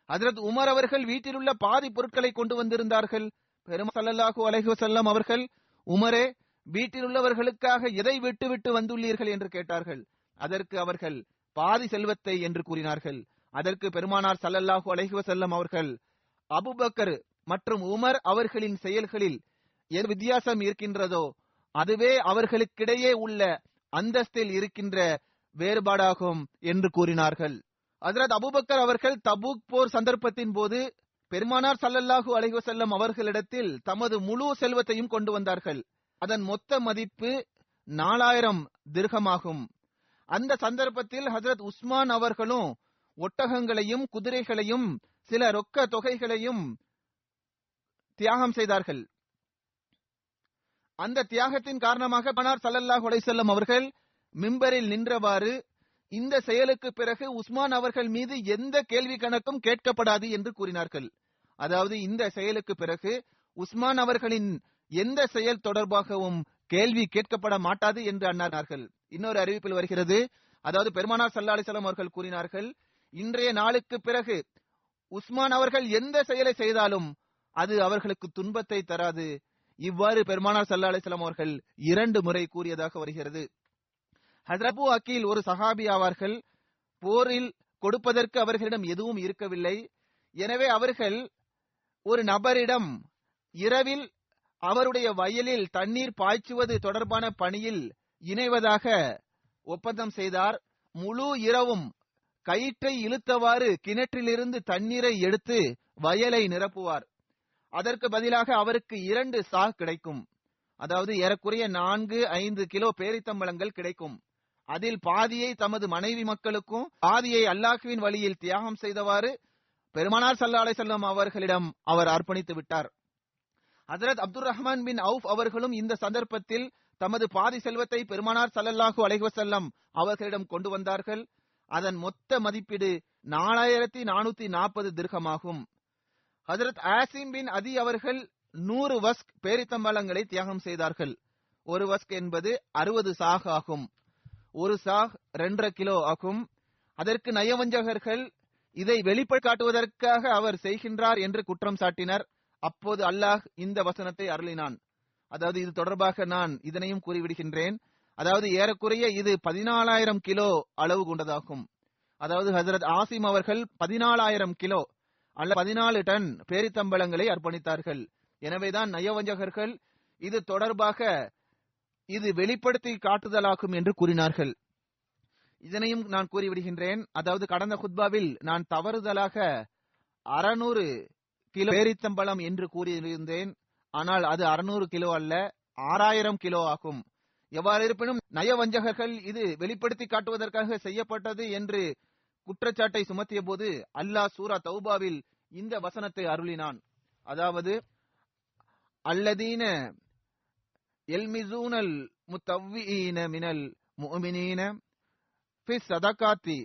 ஹஜ்ரத் உமர் அவர்கள் வீட்டில் உள்ள பாதி பொருட்களை கொண்டு வந்திருந்தார்கள். பெருமானார் ஸல்லல்லாஹு அலைஹி வஸல்லம் அவர்கள், உமரே, வீட்டில் உள்ளவர்களுக்காக எதை விட்டு விட்டு வந்துள்ளீர்கள் என்று கேட்டார்கள். அதற்கு அவர்கள் பாதி செல்வத்தை என்று கூறினார்கள். அதற்கு பெருமானார் ஸல்லல்லாஹு அலைஹி வஸல்லம் அவர்கள், அபூபக்கர் மற்றும் உமர் அவர்களின் செயல்களில் எது வித்தியாசம் இருக்கின்றதோ அதுவே அவர்களுக்கிடையே உள்ள அந்தஸ்தில் இருக்கின்ற வேறுபாடாகும் என்று கூறினார்கள். ஹஜ்ரத் அபூபக்கர் அவர்கள் தபூக் போர் சந்தர்ப்பத்தின் போது பெருமானார் ஸல்லல்லாஹு அலைஹி வஸல்லம் அவர்களிடத்தில் தமது முழு செல்வத்தையும் கொண்டு வந்தார்கள். அதன் மொத்த மதிப்பு 4000 திர்ஹமாகும். அந்த சந்தர்ப்பத்தில் ஹஜ்ரத் உஸ்மான் அவர்களும் ஒட்டகங்களையும் குதிரைகளையும் சில ரொக்க தொகைகளையும் தியாகம் செய்தார்கள். அந்த தியாகத்தின் காரணமாக பெருமானார் ஸல்லல்லாஹு அலைஹி வஸல்லம் அவர்கள் மிம்பரில் நின்றவாறு, இந்த செயலுக்கு பிறகு உஸ்மான் அவர்கள் மீது எந்த கேள்வி கணக்கும் கேட்கப்படாது என்று கூறினார்கள். அதாவது இந்த செயலுக்கு பிறகு உஸ்மான் அவர்களின் எந்த செயல் தொடர்பாகவும் கேள்வி கேட்கப்பட மாட்டாது என்று அன்னார்கள். இன்னொரு அறிவிப்பில் வருகிறது, அதாவது பெருமானார் ஸல்லல்லாஹு அலைஹி வஸல்லம் அவர்கள் கூறினார்கள், இன்றைய நாளுக்கு பிறகு உஸ்மான் அவர்கள் எந்த செயலை செய்தாலும் அது அவர்களுக்கு துன்பத்தை தராது. இவ்வாறு பெருமானார் ஸல்லல்லாஹு அலைஹி வஸல்லம் அவர்கள் 2 முறை கூறியதாக வருகிறது. ஹஜ்ரத் அபூ அகீல் ஒரு சஹாபி ஆவார்கள். போரில் கொடுப்பதற்கு அவர்களிடம் எதுவும் இருக்கவில்லை. எனவே அவர்கள் ஒரு நபரிடம் இரவில் அவருடைய வயலில் தண்ணீர் பாய்ச்சுவது தொடர்பான பணியில் இணைவதாக ஒப்பந்தம் செய்தார். முழு இரவும் கயிற்றை இழுத்தவாறு கிணற்றிலிருந்து தண்ணீரை எடுத்து வயலை நிரப்புவார். அதற்கு பதிலாக அவருக்கு 2 சா கிடைக்கும். அதாவது ஏறக்குறைய 4-5 கிலோ பேரித்தம்பழங்கள் கிடைக்கும். அதில் பாதியை தமது மனைவி மக்களுக்கும் பாதியை அல்லாஹ்வின் வழியில் தியாகம் செய்தவாறு பெருமானார் ஸல்லல்லாஹு அலைஹி வஸல்லம் அவர்களிடம் அவர் அர்ப்பணித்து விட்டார். ஹஜ்ரத் அப்துர் ரஹ்மான் பின் அவுஃப் அவர்களும் இந்த சந்தர்ப்பத்தில் தமது பாதி செல்வத்தை பெருமானார் ஸல்லல்லாஹு அலைஹி வஸல்லம் அவர்களிடம் கொண்டு வந்தார்கள். அதன் மொத்த மதிப்பீடு 4440 திர்ஹமாகும். ஹஜ்ரத் ஆசிம் பின் அதி அவர்கள் 100 வஸ்க் பேரித்தம்பழங்களை தியாகம் செய்தார்கள். ஒரு வஸ்க் என்பது 60 சாஹ் ஆகும். ஒரு சாஹ் 2.5 கிலோ ஆகும். அதற்கு நயவஞ்சகர்கள் இதை வெளிப்படை காட்டுவதற்காக அவர் செய்கின்றார் என்று குற்றம் சாட்டினர். அப்போது அல்லாஹ் இந்த வசனத்தை அருளினான். அதாவது இது தொடர்பாக நான் இதனையும் கூறிவிடுகின்றேன். அதாவது ஏறக்குறைய இது 14,000 கிலோ அளவு கொண்டதாகும். அதாவது ஹஜ்ரத் ஆசிம் அவர்கள் 14,000 கிலோ அல்ல 14 டன் பேரித்தம்பழங்களை அர்ப்பணித்தார்கள். எனவேதான் நயவஞ்சகர்கள் இது தொடர்பாக இது வெளிப்படுத்தி காட்டுதலாகும் என்று கூறினார்கள். இதனையும் நான் கூறிவிடுகின்றேன். அதாவது கடந்த குத்பாவில் நான் தவறுதலாக 600 கிலோ பேரித்தம்பழம் என்று கூறியிருந்தேன். ஆனால் அது 600 கிலோ அல்ல, 6000 கிலோ ஆகும். எவ்வாறு இருப்பினும் நயவஞ்சகர்கள் இது வெளிப்படுத்தி காட்டுவதற்காக செய்யப்பட்டது என்று குற்றச்சாட்டை சுமத்திய போது அல்லாஹ் சூரா தௌபாவில் இந்த வசனத்தை அருளினான். அதாவது அல்லதீன எல்மிசூனல் முத்தவ்விஈன மினல் முஃமினீன ஃபி ஸதகாத்தி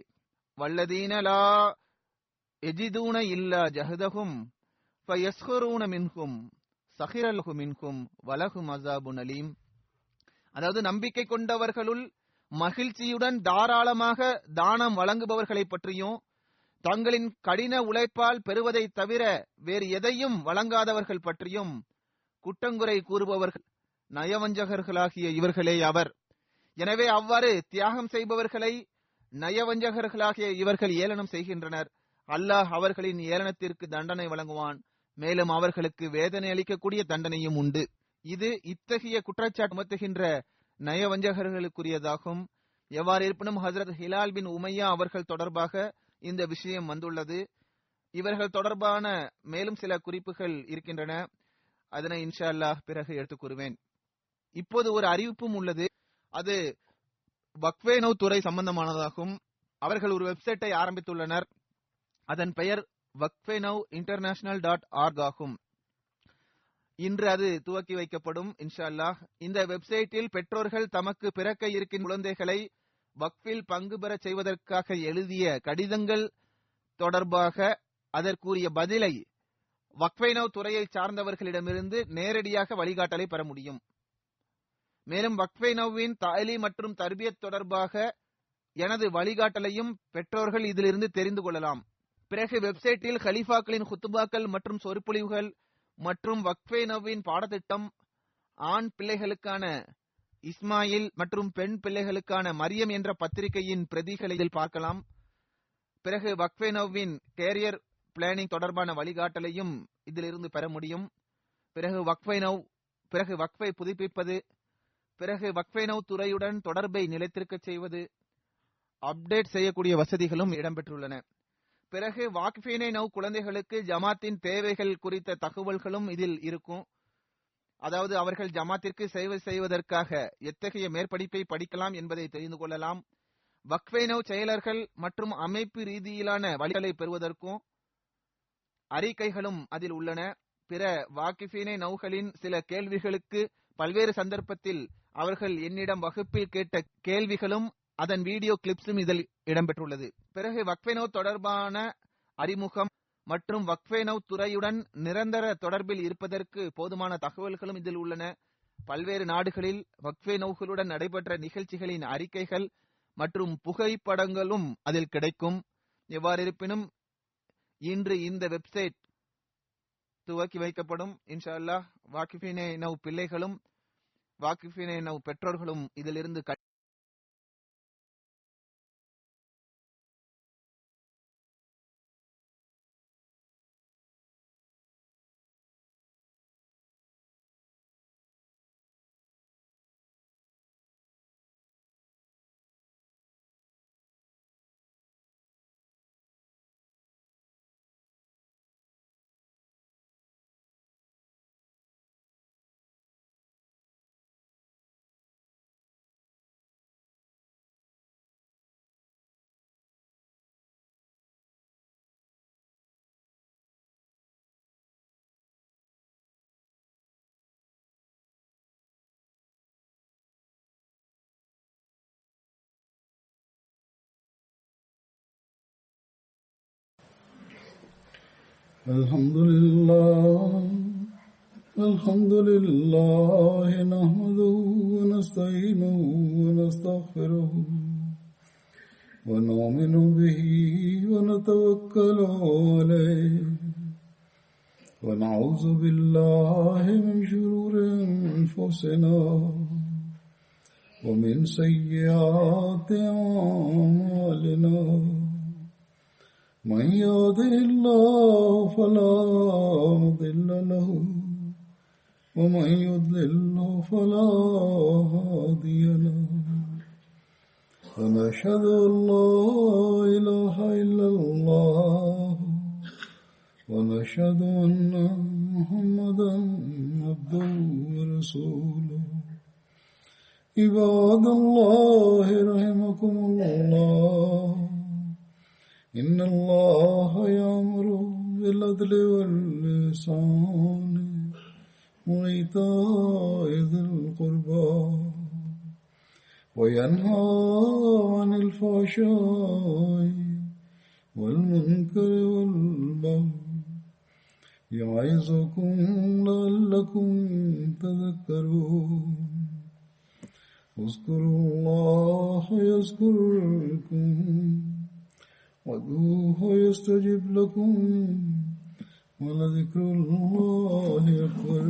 வல்லதீன லா யஜிதூன இல்லா ஜஹதஹும் ஃபயஸ்ஹுரூன மின்ஹும் ஸஹிரலஹு மின்ஹும் வலஹும் அஸாபுன் அலீம். அதாவது நம்பிக்கை கொண்டவர்களுள் மகிழ்ச்சியுடன் தாராளமாக தானம் வழங்குபவர்களை பற்றியும், தங்களின் கடின உழைப்பால் பெறுவதை தவிர வேறு எதையும் வழங்காதவர்கள் பற்றியும் குற்றங்குறை கூறுபவர்கள் நயவஞ்சகர்களாகிய இவர்களே அவர். எனவே அவ்வாறு தியாகம் செய்பவர்களை நயவஞ்சகர்களாகிய இவர்கள் ஏளனம் செய்கின்றனர். அல்லாஹ் அவர்களின் ஏளனத்திற்கு தண்டனை வழங்குவான். மேலும் அவர்களுக்கு வேதனை அளிக்கக்கூடிய தண்டனையும் உண்டு. இது இத்தகைய குற்றச்சாட்டு சுமத்துகின்ற நயவஞ்சகர்களுக்குரியதாகும். எவ்வாறு இருப்பினும் ஹஜ்ரத் ஹிலால் பின் உமையா அவர்கள் தொடர்பாக இந்த விஷயம் வந்துள்ளது. இவர்கள் தொடர்பான மேலும் சில குறிப்புகள் இருக்கின்றன. அதனை இன்ஷா அல்லாஹ் பிறகு எடுத்துக் கூறுவேன். இப்போது ஒரு அறிவிப்பும் உள்ளது. அது வக்ஃபே நவ் துறை சம்பந்தமானதாகும். அவர்கள் ஒரு வெப்சைட்டை ஆரம்பித்துள்ளனர். அதன் பெயர் வக்ஃபேனவ் international.org ஆகும். இன்று அது துவக்கி வைக்கப்படும் இன்ஷா அல்லாஹ். இந்த வெப்சைட்டில் பெற்றோர்கள் தமக்கு பிறக்க இருக்கும் குழந்தைகளை வக்ஃபில் பங்கு பெற செய்வதற்காக எழுதிய கடிதங்கள் தொடர்பாக அதற்குரிய பதிலை வக்ஃபேனவ் துறையை சார்ந்தவர்களிடமிருந்து நேரடியாக வழிகாட்டலை பெற முடியும். மேலும் வக்ஃபேனவின் தாலீம் மற்றும் தர்பியத் தொடர்பாக எனது வழிகாட்டலையும் பெற்றோர்கள் இதிலிருந்து தெரிந்து கொள்ளலாம். பிறகு வெப்சைட்டில் கலீஃபாக்களின் குத்துபாக்கள் மற்றும் சொற்பொழிவுகள் மற்றும் வக்ஃபே நவ்வின் பாடத்திட்டம் ஆண் பிள்ளைகளுக்கான இஸ்மாயில் மற்றும் பெண் பிள்ளைகளுக்கான மரியம் என்ற பத்திரிகையின் பிரதிகளை இதில் பார்க்கலாம். பிறகு வக்ஃபே நவ்வின் கேரியர் பிளானிங் தொடர்பான வழிகாட்டலையும் இதிலிருந்து பெற முடியும். பிறகு வக்ஃபை புதுப்பிப்பது, பிறகு வக்ஃபே நவ் துறையுடன் தொடர்பை நிலைத்திருக்க செய்வது, அப்டேட் செய்யக்கூடிய வசதிகளும் இடம்பெற்றுள்ளன. பிறகு வாக்ஃபீனை நவ் குழந்தைகளுக்கு ஜமாத்தின் தேவைகள் குறித்த தகவல்களும் இதில் இருக்கும். அதாவது அவர்கள் ஜமாத்திற்கு சேவை செய்வதற்காக எத்தகைய மேற்படிப்பை படிக்கலாம் என்பதை தெரிந்து கொள்ளலாம். வக்ஃபே நவ் செயலர்கள் மற்றும் அமைப்பு ரீதியிலான வழிகளை பெறுவதற்கும் அறிக்கைகளும் அதில் உள்ளன. பிற வாக்கிஃபீனை நவ்களின் சில கேள்விகளுக்கு பல்வேறு சந்தர்ப்பத்தில் அவர்கள் என்னிடம் வகுப்பில் கேட்ட கேள்விகளும் அதன் வீடியோ கிளிப்ஸும் இதில் இடம்பெற்றுள்ளது. பிறகு வக்ஃபே நவ் தொடர்பான அறிமுகம் மற்றும் வக்ஃபே நவ் துறையுடன் நிரந்தர தொடர்பில் இருப்பதற்கு போதுமான தகவல்களும் இதில் உள்ளன. பல்வேறு நாடுகளில் வக்ஃபே நவ்களுடன் நடைபெற்ற நிகழ்ச்சிகளின் அறிக்கைகள் மற்றும் புகைப்படங்களும் அதில் கிடைக்கும். எவ்வாறு இருப்பினும் இன்று இந்த வெப்சைட் துவக்கி வைக்கப்படும். இன்ஷா அல்லாஹ் வாக்கிஃபீனை நவ் பிள்ளைகளும் வாக்கிஃபீனை நவ் பெற்றோர்களும் இதிலிருந்து الحمد لله نحمده ونستعينه ونستغفره ونؤمن به ونتوكل عليه ونعوذ بالله من شرور أنفسنا ومن سيئات أعمالنا من يهده الله فلا مضل له ومن يضلل فلا هادي له ونشهد أن لا إله إلا الله ونشهد أن محمدا عبده ورسوله عباد الله رحمكم الله إن الله يأمر بالعدل والإحسان وإيتاء ذي القربى وينهى عن الفحشاء والمنكر والبغي يعظكم لعلكم تذكرون اذكروا الله يذكركم وادعوه يستجب لكم ولذكر الله أكبر